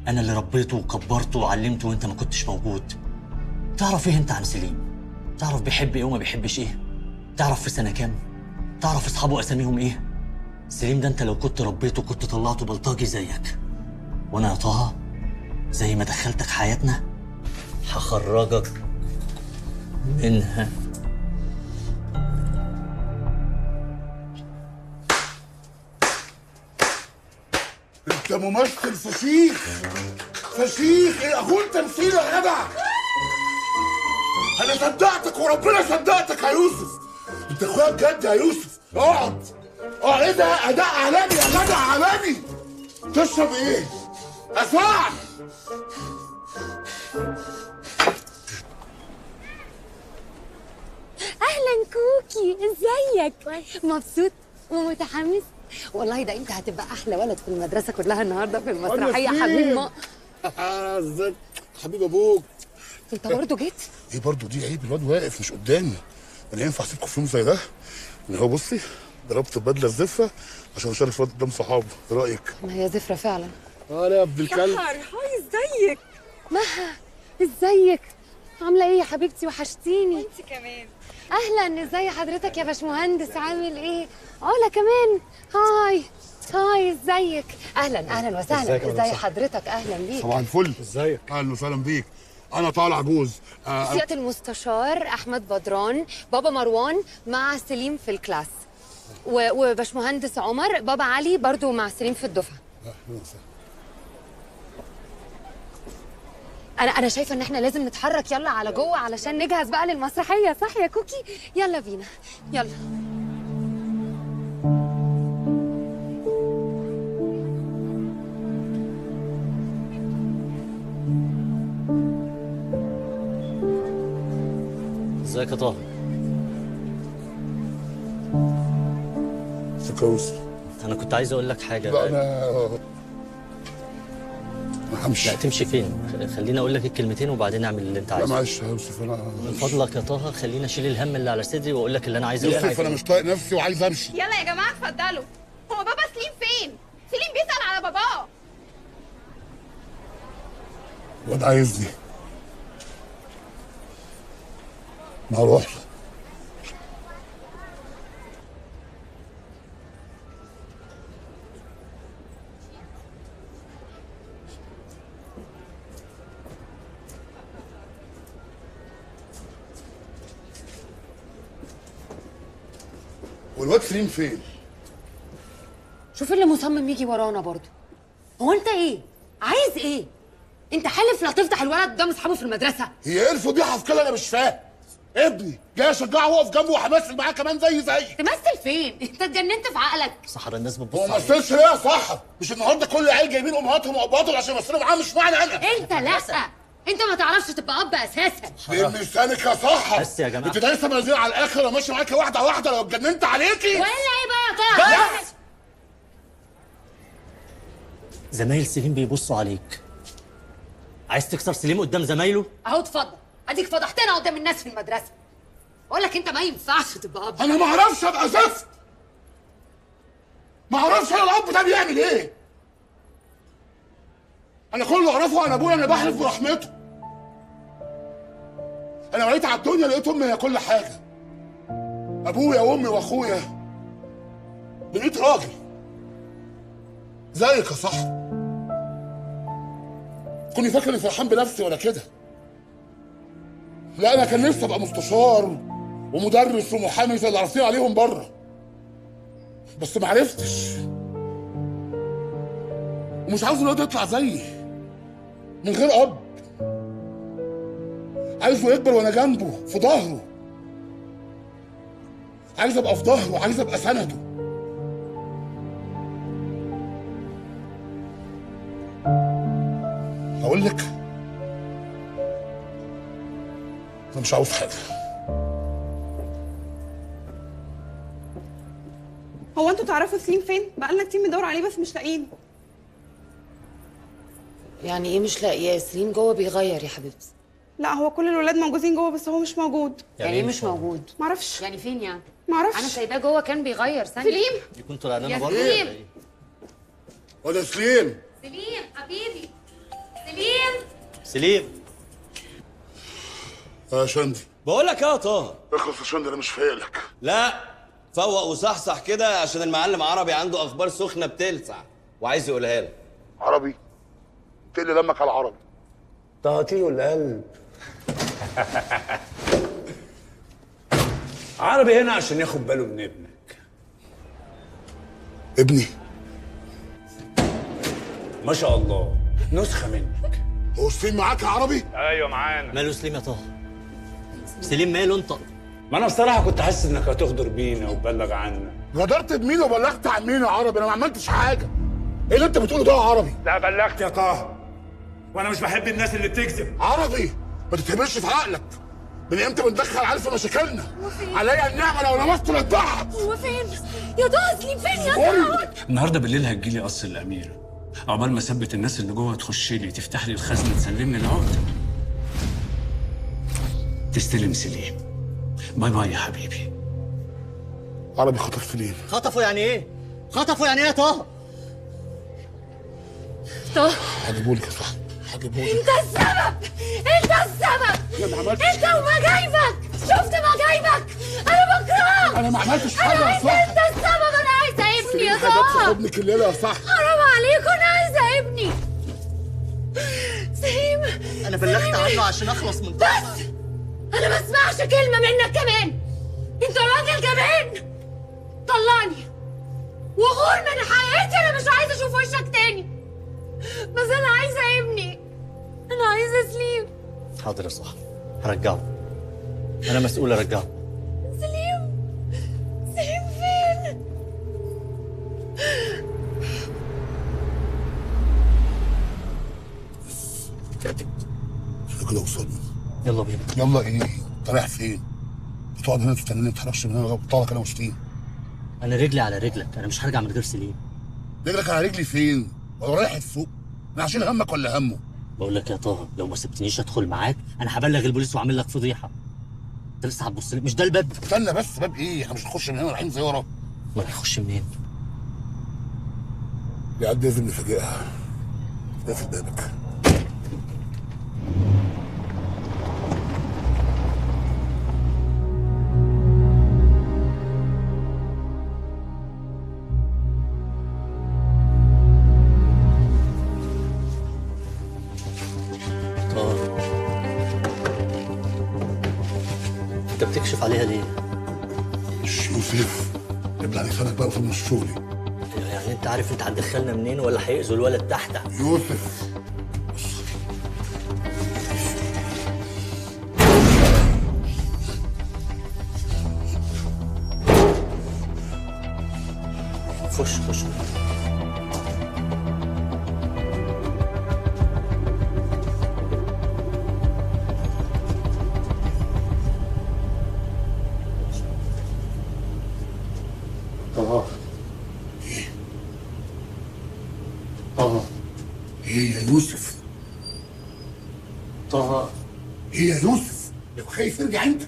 انا اللي ربيته وكبرته وعلمته وانت ما كنتش موجود. تعرف ايه انت عن سليم؟ تعرف بيحب ايه وما بيحبش ايه؟ تعرف في سنه كام؟ تعرف اصحابه اساميهم ايه؟ سليم ده انت لو كنت ربيته كنت طلعته بلطجي زيك. وانا يا طه زي ما دخلتك حياتنا هخرجك منها. انت ممثل فشيخ فشيخ. ايه اخوان تمثيل يا جدع؟ انا صدقتك وربنا صدقتك يا يوسف. انت اخويا بجد يا يوسف. اقعد. ايه ده؟ اداء عالمي يا جدع، عالمي. تشرب ايه؟ اسمع. اهلا كوكي، ازيك؟ مبسوط ومتحمس؟ والله ده انت هتبقى احلى ولد في المدرسه كلها النهارده في المسرحيه حبيب ما. ازيك حبيب ابوك؟ انت برضه جيت؟ ايه برضه دي؟ عيب، الواد واقف مش قدامي. انا ينفع اسيبكم في يوم زي ده؟ ان هو بصي ضربت البدله الزفه عشان اشارك الواد قدام صحابه. ايه رايك؟ ما هي زفره فعلا. يا ابن الكلب. سحر، هاي ازيك؟ مها ازيك؟ عامله ايه يا حبيبتي؟ وحشتيني. انت كمان. اهلا، ازي حضرتك يا باشمهندس؟ عامل ايه؟ علا كمان. هاي ازيك؟ اهلا وسهلا. ازي حضرتك؟ اهلا بيك. صباح الفل. ازيك؟ اهلا وسهلا بيك. انا طالع جوز. سيادة المستشار احمد بدران، بابا مروان مع سليم في الكلاس، وباشمهندس عمر، بابا علي برضو مع سليم في الدفعه. انا شايفه ان احنا لازم نتحرك، يلا على جوه علشان نجهز بقى للمسرحيه، صح يا كوكي؟ يلا بينا، يلا. ازيك يا طه؟ ازيك يا يوسف؟ انا كنت عايز اقول لك حاجه. لا انا همشي. لا تمشي فين؟ خليني اقول لك الكلمتين وبعدين اعمل اللي انت لا عايزه. معلش يا يوسف، انا من فضلك يا طه خليني اشيل الهم اللي على صدري واقول لك اللي انا عايز اقوله. يوسف انا مش طايق نفسي وعايز امشي. يلا يا جماعه اتفضلوا. هو بابا سليم فين؟ سليم بيسأل على باباه. الواد عايزني. ما اروح له. والواد سليم فين؟ شوف اللي مصمم يجي ورانا برضو. هو انت ايه؟ عايز ايه؟ انت حالف لا تفضح الولد قدام اصحابه في المدرسه؟ هي ايه الفضيحه في كده؟ انا مش فاهم. ابني جاي اشجعه واقف جنبه وهمثل معاه كمان زي تمثل فين؟ انت اتجننت في عقلك. سحر الناس بتبص هو ما عليك. مثلش ليه يا سحر؟ مش النهارده كل العيال جايبين امهاتهم وابهاتهم عشان يمثلوا معاه؟ مش معنى انا. انت لا، انت ما تعرفش تبقى اب اساسا. من لسانك يا سحر. بس يا جماعه انت لسه منزلين على الاخر وماشي معاكي واحده واحده. لو اتجننت عليكي. والا ايه بقى يا طه؟ بس زمايل سليم بيبصوا عليك. عايز تكسر سليم قدام زمايله؟ اهو اتفضل، اديك فضحتنا قدام الناس في المدرسه. بقول لك انت ما ينفعش تبقى اب. انا ما اعرفش ابقى زفت. ما اعرفش انا الاب ده بيعمل ايه. انا كل اللي اعرفه عن ابويا انا بحلف برحمته. انا وعيت على الدنيا لقيت امي هي كل حاجه. ابويا وامي واخويا بقيت راجل زيك يا صاحبي. كوني فاكر اني فرحان بنفسي ولا كده؟ لا انا كان نفسي ابقى مستشار ومدرس ومحامي زي اللي عارفين عليهم بره، بس ما عرفتش. ومش عاوز الواد يطلع زيي من غير اب. عايزه يكبر وانا جنبه في ظهره. عايز ابقى في ظهره، عايز ابقى سنده. اقول لك انا مش عاوز حاجه. هو انتوا تعرفوا سليم فين؟ بقالنا كتير بندور عليه بس مش لاقيينه. يعني ايه مش لاقياه؟ سليم جوه بيغير يا حبيبتي. لا هو كل الولاد موجودين جوه بس هو مش موجود. يعني ايه مش موجود؟ معرفش. يعني فين يعني؟ معرفش. انا سايباه جوه كان بيغير ثانيه. سليم يكون طلع لنا يا برضه. سليم. ولا سليم. سليم حبيبي. سليم. سليم. يا شندي. بقول لك يا طه. اخلص يا شندي انا مش فايقلك. لا فوق وصحصح كده عشان المعلم عربي عنده اخبار سخنه بتلسع وعايز يقولها لك. عربي؟ تقلي لمك على عربي. تقطيع القلب. عربي هنا عشان ياخد باله من ابنك. ابني؟ ما شاء الله نسخه منك. هو سليم معاك يا عربي؟ ايوه معانا. ماله سليم يا طه؟ سليم ماله انت؟ ما انا بصراحه كنت حاسس انك هتغدر بينا وتبلغ عنا. غدرت بمين وبلغت عن مين يا عربي؟ انا ما عملتش حاجه. ايه اللي انت بتقوله ده يا عربي؟ لا بلغت يا طه، وانا مش بحب الناس اللي بتكذب. عربي ما تتهمش في عقلك. من امتى بندخل عيال في مشاكلنا؟ عليا النعمه لو لمسته للضحك. هو فين؟ يا طه سليم فين يا طه؟ النهارده بالليل هتجيلي قصر الاميره، عقبال ما اثبت الناس اللي جوه تخش لي تفتح لي الخزنه تسلمني العقد. تستلم سليم. باي باي يا حبيبي. عربي خطف سليم. خطفه يعني ايه؟ خطفه يعني ايه يا طه؟ طه هجيبهولك يا صاحبي هجيبهولك. انت السبب. انت السبب. انا ما عملتش. انت ومجايبك. شفت مجايبك؟ انا بكرهك. انا ما عملتش حاجه انا يا عايزه صاحبي. انت السبب. انا عايزه ابني يا سليم حاجات في طه. حضنك الليله يا صاحبي. حرام عليكم انا عايزه ابني. سليم انا بلغت عنه عشان اخلص من بس انا ما اسمعش كلمه منك كمان. انت راجل جبان. طلعني وغور من حياتي. انا مش عايزه اشوف وشك تاني. بس انا عايزه ابني. انا عايزه سليم. حاضر يا صاحبي هرجعه. انا مسؤول ارجعه. سليم. سليم فين؟ كده وصلنا. يلا بينا. يلا ايه؟ انت رايح فين؟ تقعد هنا تستناني ما تتحركش من هنا لغايه طالك انا وسليم. انا رجلي على رجلك، انا مش هرجع من غير سليم. رجلك على رجلي فين؟ ولا رايح السوق؟ انا عشان همك ولا همه؟ بقول لك يا طه لو ما سبتنيش ادخل معاك انا هبلغ البوليس واعمل لك فضيحه. انت لسه هتبص لي؟ مش ده الباب؟ استنى بس، باب ايه؟ احنا مش هنخش من هنا رايحين زياره. ما هيخش منين؟ يعدي لازم نفاجئها. اقفل بابك. انت بتكشف عليها ليه؟ يوسف ابلع لسانك بقى وفي نص شغلي. يعني انت عارف انت هتدخلنا منين ولا هيأذوا الولد تحت؟ يوسف خش. طه ايه يا يوسف؟ طه ايه يا يوسف؟ لو خايف ارجع انت.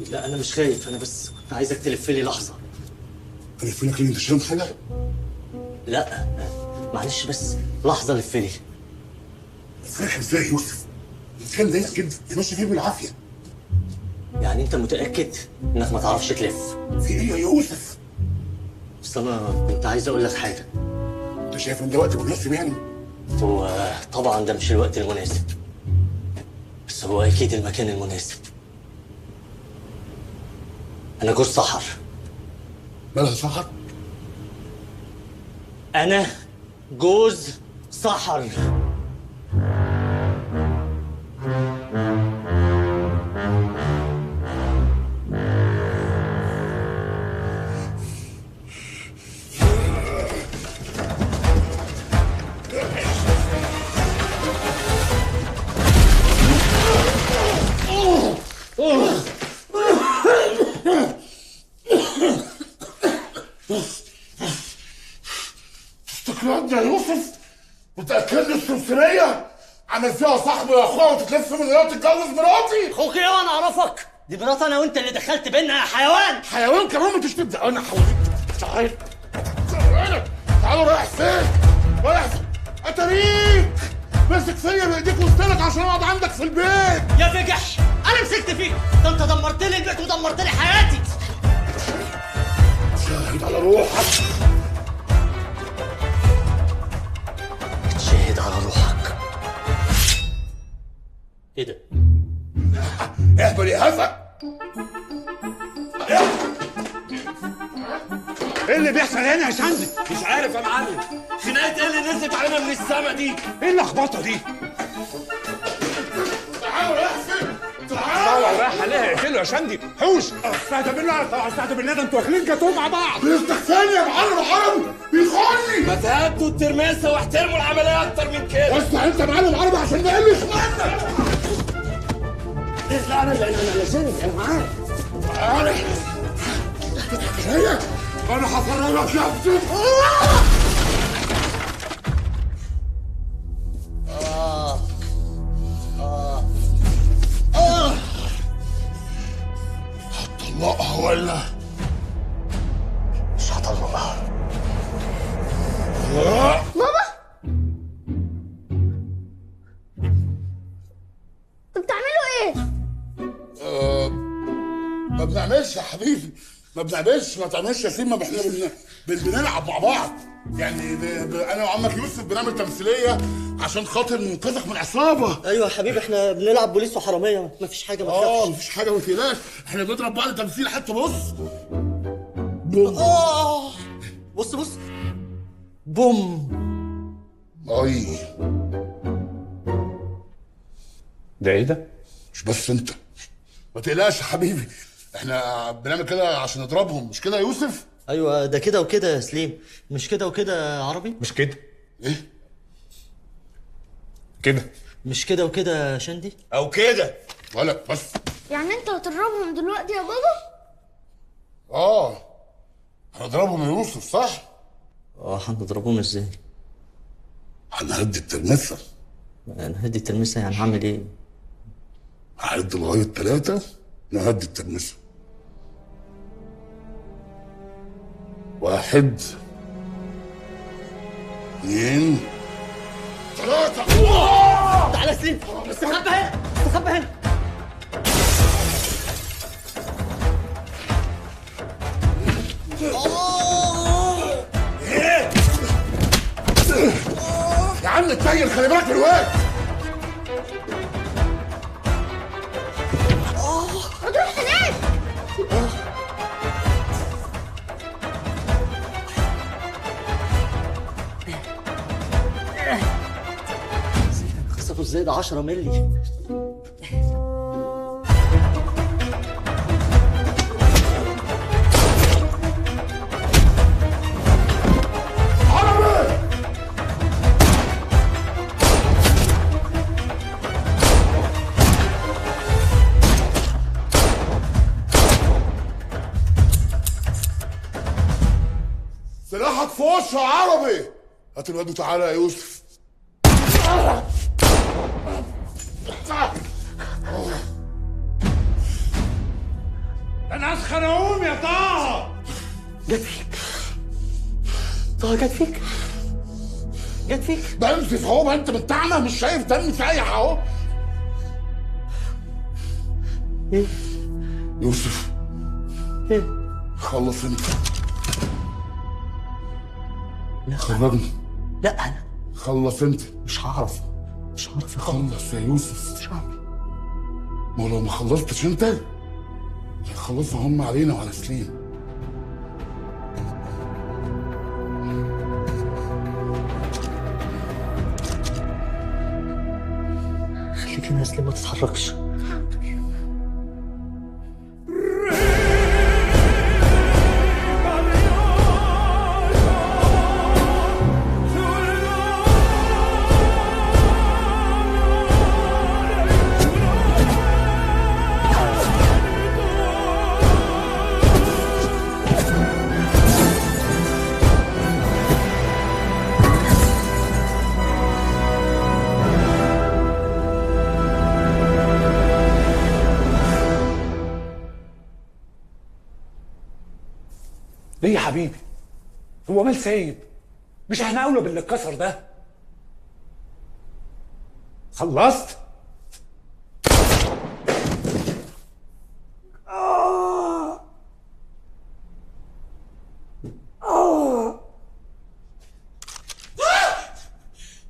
لا انا مش خايف، انا بس كنت عايزك تلف لي لحظه. الف لك ليه؟ انت شايف حاجه؟ لا معلش بس لحظه لف لي. فرح ازاي يا يوسف؟ كان ضيق جدا، ماشي فيه بالعافيه. يعني انت متاكد انك ما تعرفش تلف؟ في ايه يا يوسف؟ بس انا كنت عايز اقول لك حاجه. انت شايف ان ده وقت مناسب يعني؟ هو طبعا ده مش الوقت المناسب، بس هو اكيد المكان المناسب. انا جوز سحر. مالها سحر؟ انا جوز سحر. استقلال يا يوسف؟ متأكد لي السمسمية عامل فيها صاحبي يا اخويا وتتلف من هنا تتجوز مراتي؟ اخوك ايه وانا اعرفك؟ دي مرات انا وانت اللي دخلت بينا يا حيوان. حيوان كمان؟ ما تبدا. انا حاولت. تعال تعالوا. رايح فين؟ رايح فين؟ اتاريك ماسك فيا بايديك وسنانك عشان اقعد عندك في البيت. يا فجح انا مسكت فيك، ده انت دمرت لي البيت ودمرت لي حياتي. شاهد على روحك. شاهد على روحك. ايه ده؟ اهبل يا هفا. ايه اللي بيحصل هنا يا شندي؟ مش عارف يا معلم. خناقه ايه اللي نزلت علينا من السما دي؟ ايه اللخبطه دي؟ تعالوا يا حسين. تعالوا رايح عليها يقتله يا شندي. حوش. استهدى بالله استهدى بالله، ده انتوا واكلين جاتوه مع بعض. بيستخفاني يا معلم عربي، بيخوني. ما تهدوا الترماسه واحترموا العمليه اكتر من كده. اسمع انت معلم عربي عشان ما يقلش منك. لا انا شندي انا معاك. تعالى. هي انا هفرجك يا ابني. هتطلقها ولا مش هطلقها؟ بابا انتوا بتعملوا ايه؟ ما بنعملش يا حبيبي، ما بنعملش. ما تعملش يا سيما، احنا بنلعب مع بعض يعني. انا وعمك يوسف بنعمل تمثيليه عشان خاطر ننقذك من عصابه. ايوه يا حبيبي احنا بنلعب بوليس وحراميه، مفيش حاجه ما تخافش. مفيش حاجه ما تقلقش، احنا بنضرب بعض تمثيل حتى. بص بص بص بوم. اي ده ايه ده؟ مش بس انت، ما تقلقش يا حبيبي، احنا بنعمل كده عشان نضربهم. مش كده يا يوسف؟ ايوه ده كده وكده يا سليم. مش كده وكده يا عربي؟ مش كده. ايه كده؟ مش كده وكده يا شندي؟ او كده ولا بس. يعني انتوا هتضربهم دلوقتي يا بابا؟ هنضربهم يا يوسف صح؟ هنضربهم ازاي؟ هنهدي الترمسه. نهدي الترمسه يعني هعمل ايه؟ هعد لغايه 3 نهدي الترمسه. 1 2 3. تعالى يا سليم، استخبى هنا استخبى هنا. يا عم اتنيل، خلي بالك من الواد. ما تروح هناك. خسفوا ازاي؟ ده 10 مللي. سلاحك في وشه يا عربي. هات الواد وتعالى يا يوسف. انا اسخن اقوم يا طه. جت فيك طه، جت فيك جت فيك. بنزف اهو، ما انت بتاعنا مش شايف دمي سايح اهو. ايه يوسف؟ ايه؟ خلص انت. لا خرجني. لا انا خلص انت. مش هعرف خلص يا يوسف. مش هعرف. ما هو لو ما خلصتش انت هيخلصوا هم علينا وعلى سليم. خليك هنا يا سليم، ما تتحركش. ليه يا حبيبي؟ هو مال سايب؟ مش احنا اولى باللي اتكسر ده؟ خلصت؟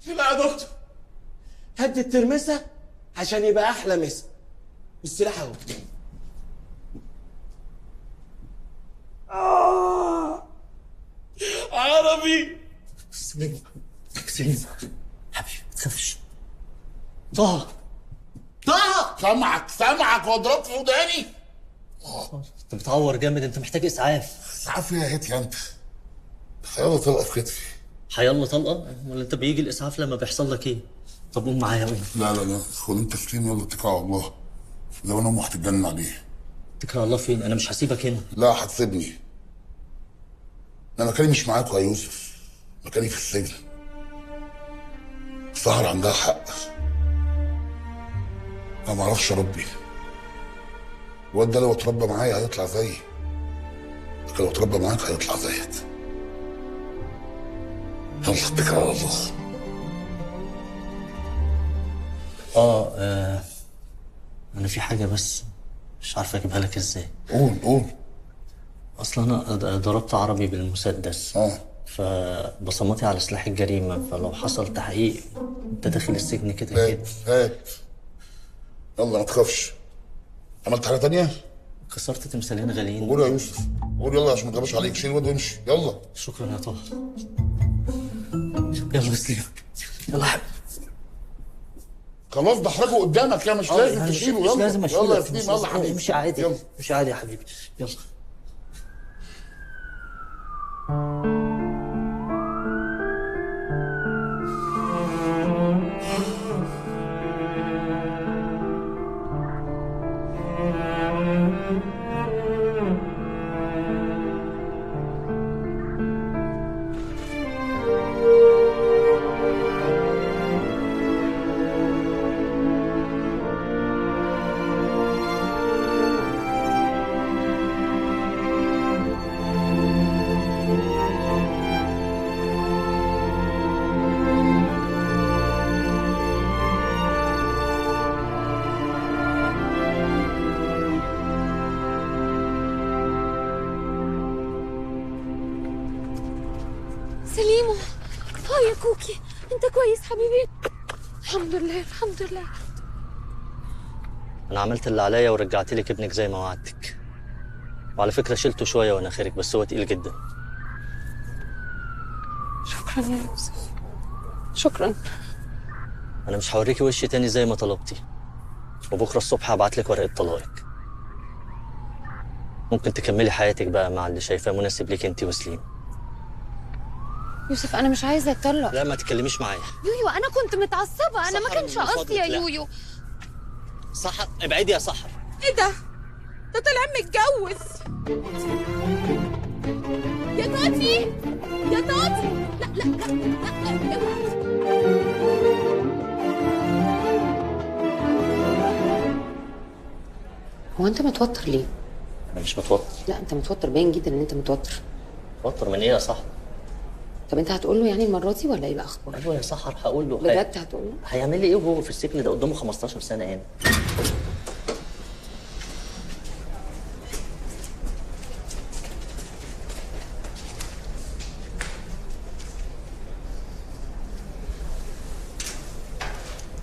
لا يا دكتور، هدي الترمسة عشان يبقى احلى مسا. والسلاح اهو. عربي. سليم سليم حبيبي ما تخافش. طه سامعك واضربت في وداني. انت بتعور جامد، انت محتاج اسعاف. اسعاف ايه يا هيت يا انت؟ حيالله طلقه في كتفي. حيالله طلقه؟ ولا انت بيجي الاسعاف لما بيحصل لك ايه؟ طب قوم معايا قوم. لا خد انت سليم، يلا اتكل على الله. لو انا امي هتتجنن عليه. اتكل على الله فين؟ انا مش هسيبك هنا. لا هتسيبني. انا مكاني مش معاكوا يا يوسف، مكاني في السجن. سهر عندها حق، انا ما اعرفش اربي. الواد ده لو اتربى معايا هيطلع زيي، لكن لو اتربى معاك هيطلع زيك. يلا اتكل على الله. انا في حاجه بس مش عارف اجيبها لك ازاي. قول. اصلا انا ضربت عربي بالمسدس. فبصماتي على سلاح الجريمه، فلو حصل تحقيق انت داخل السجن كده. هات يلا ما تخافش. عملت حاجه تانية؟ كسرت تمثالين غاليين. قول يا يوسف، قول يلا عشان ما تغبش عليك. شيل الواد وامشي يلا. شكرا يا طه. يلا يا سليم يلا حبيبي. خلاص بحرجه قدامك يا مش لازم تشيله. يلا مش لازم اشيله. يلا يا سليم يلا حبيبي. امشي عادي. يلا امشي عادي يا حبيبي. يلا. سليمو يا كوكي، انت كويس حبيبي؟ الحمد لله الحمد لله. انا عملت اللي عليا ورجعت لك ابنك زي ما وعدتك. وعلى فكره شلته شويه وانا خارج، بس هو تقيل جدا. شكرا يا يوسف، شكرا. انا مش هوريكي وشي تاني زي ما طلبتي، وبكره الصبح هبعت لك ورقه طلاقك. ممكن تكملي حياتك بقى مع اللي شايفاه مناسب ليك انت وسليم. يوسف انا مش عايزه اتطلق. لا ما تتكلميش معايا. يويو انا كنت متعصبه، انا ما كانش قصدي يا يويو. سحر ابعدي يا سحر. ايه ده طلع متجوز. يا طاطي يا طاطي. لا اوعى. هو انت متوتر ليه؟ انا مش متوتر. لا انت متوتر، باين جدا ان انت متوتر. متوتر من ايه يا سحر؟ طب انت هتقول له يعني المره دي ولا ايه الاخبار؟ ايوه يا سحر هقول له. بجد هتقول له؟ هيعمل لي ايه وهو في السجن ده؟ قدامه 15 سنه هنا.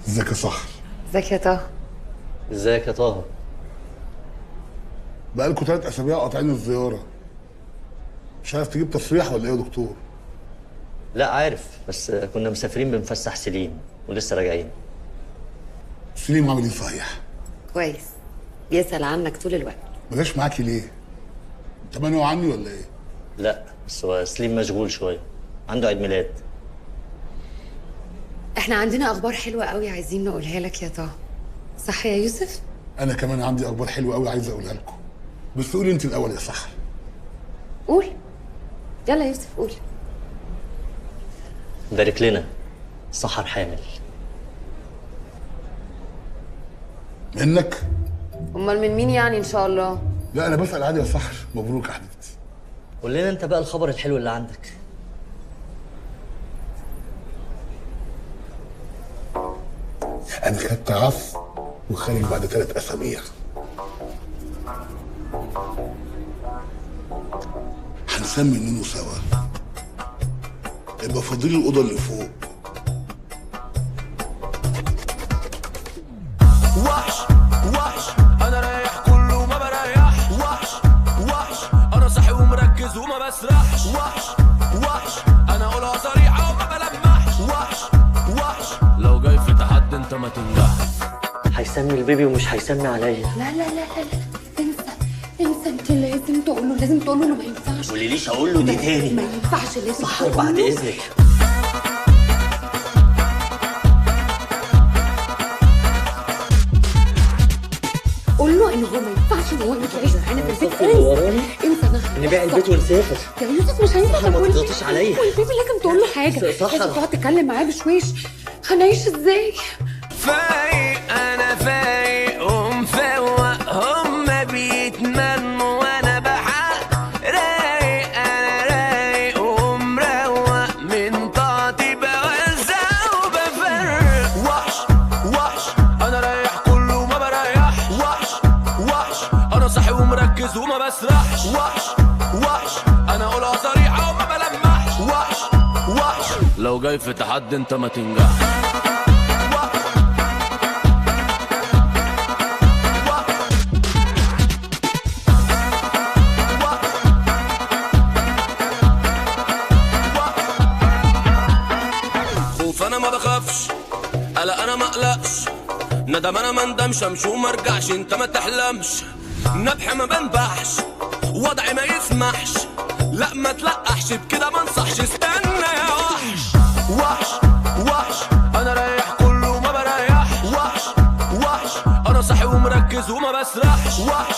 ازيك يا سحر؟ ازيك يا طه؟ ازيك يا طه؟ بقالكوا 3 اسابيع قاطعين الزياره. مش عارف تجيب تصريح ولا ايه يا دكتور؟ لا عارف، بس كنا مسافرين بنفسح سليم ولسه راجعين. سليم عامل ايه صحيح؟ كويس، بيسأل عنك طول الوقت. بلاش معاكي ليه؟ انت مانعه عني ولا ايه؟ لا بس هو سليم مشغول شويه، عنده عيد ميلاد. احنا عندنا اخبار حلوه قوي عايزين نقولها لك يا طه، صح يا يوسف؟ انا كمان عندي اخبار حلوه قوي عايز اقولها لكم، بس قولي انت الاول يا سحر. قول، يلا يا يوسف قول. بارك لنا، سحر حامل. منك؟ امال من مين يعني ان شاء الله؟ لا انا بسال عادي يا سحر. مبروك يا حبيبتي. قول لنا انت بقى الخبر الحلو اللي عندك. انا خدت عفو وخارج بعد 3 اسابيع. هنسمي النونو سوا، يبقى فاضل الاوضه اللي فوق. وحش وحش انا رايح كله ما بريح. وحش وحش انا صاحي ومركز وما بسرحش. وحش وحش انا اقولها صريحه وما بلمحش. وحش وحش لو جاي في تحدي انت ما تنجحش. هيسمي البيبي ومش هيسمي عليا. لا لا لا لا انسى انت لازم تقول له انه ما ينفعش. قوليليش اقول له دي تاني. ما ينفعش، لازم سحر بعد اذنك. قول له ان هو ما ينفعش ان هو يعيش معانا في البيت. انسى ده، نبيع البيت ونسافر. يا يوسف مش هينفع. سحر ما تضغطيش عليا. والبيبي لازم تقول له حاجه. سحر لازم تقعد تتكلم معاه بشويش. هنعيش ازاي؟ فايق انا فايق ومفوق، هما بيتمنوا وانا بحق. رايق انا رايق ومروق، من طاقتي بوزع وبفرق. وحش وحش انا رايح كله ما بريح. وحش وحش انا صاحي ومركز وما بسرحش. وحش وحش انا اقولها صريحه وما بلمحش. وحش وحش لو جاي في تحدي انت ما تنجحش. انا ما بخافش، قلق انا ما اقلقش، ندم انا ما ندمش، امشي وما ارجعش. انت ما تحلمش، نبح ما بنبحش، وضعي ما يسمحش. لا ما تلقحش بكده ما انصحش. استنى يا وحش. وحش وحش انا رايح كله ما بريح. وحش وحش انا صاحي ومركز وما بسرحش. وحش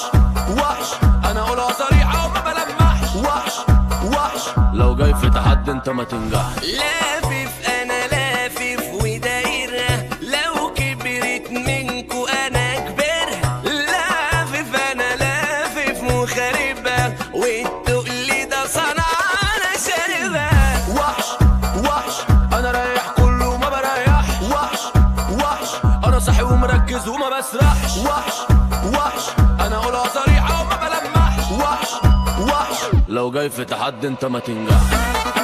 وحش انا اقولها صريحه وما بلمحش. وحش وحش لو جاي في تحدي انت ما تنجحش. لافف انا لافف ودايره، لو كبرت منكو انا كبرها. لافف انا لافف وخاربها، والتقل ده صنع انا شاربها. وحش وحش انا رايح كله ما بريح. وحش وحش انا صاحي ومركز وما بسرحش. وحش وحش انا اقولها صريحه وما بلمحش. وحش وحش لو جاي في تحدي انت ما تنجحش.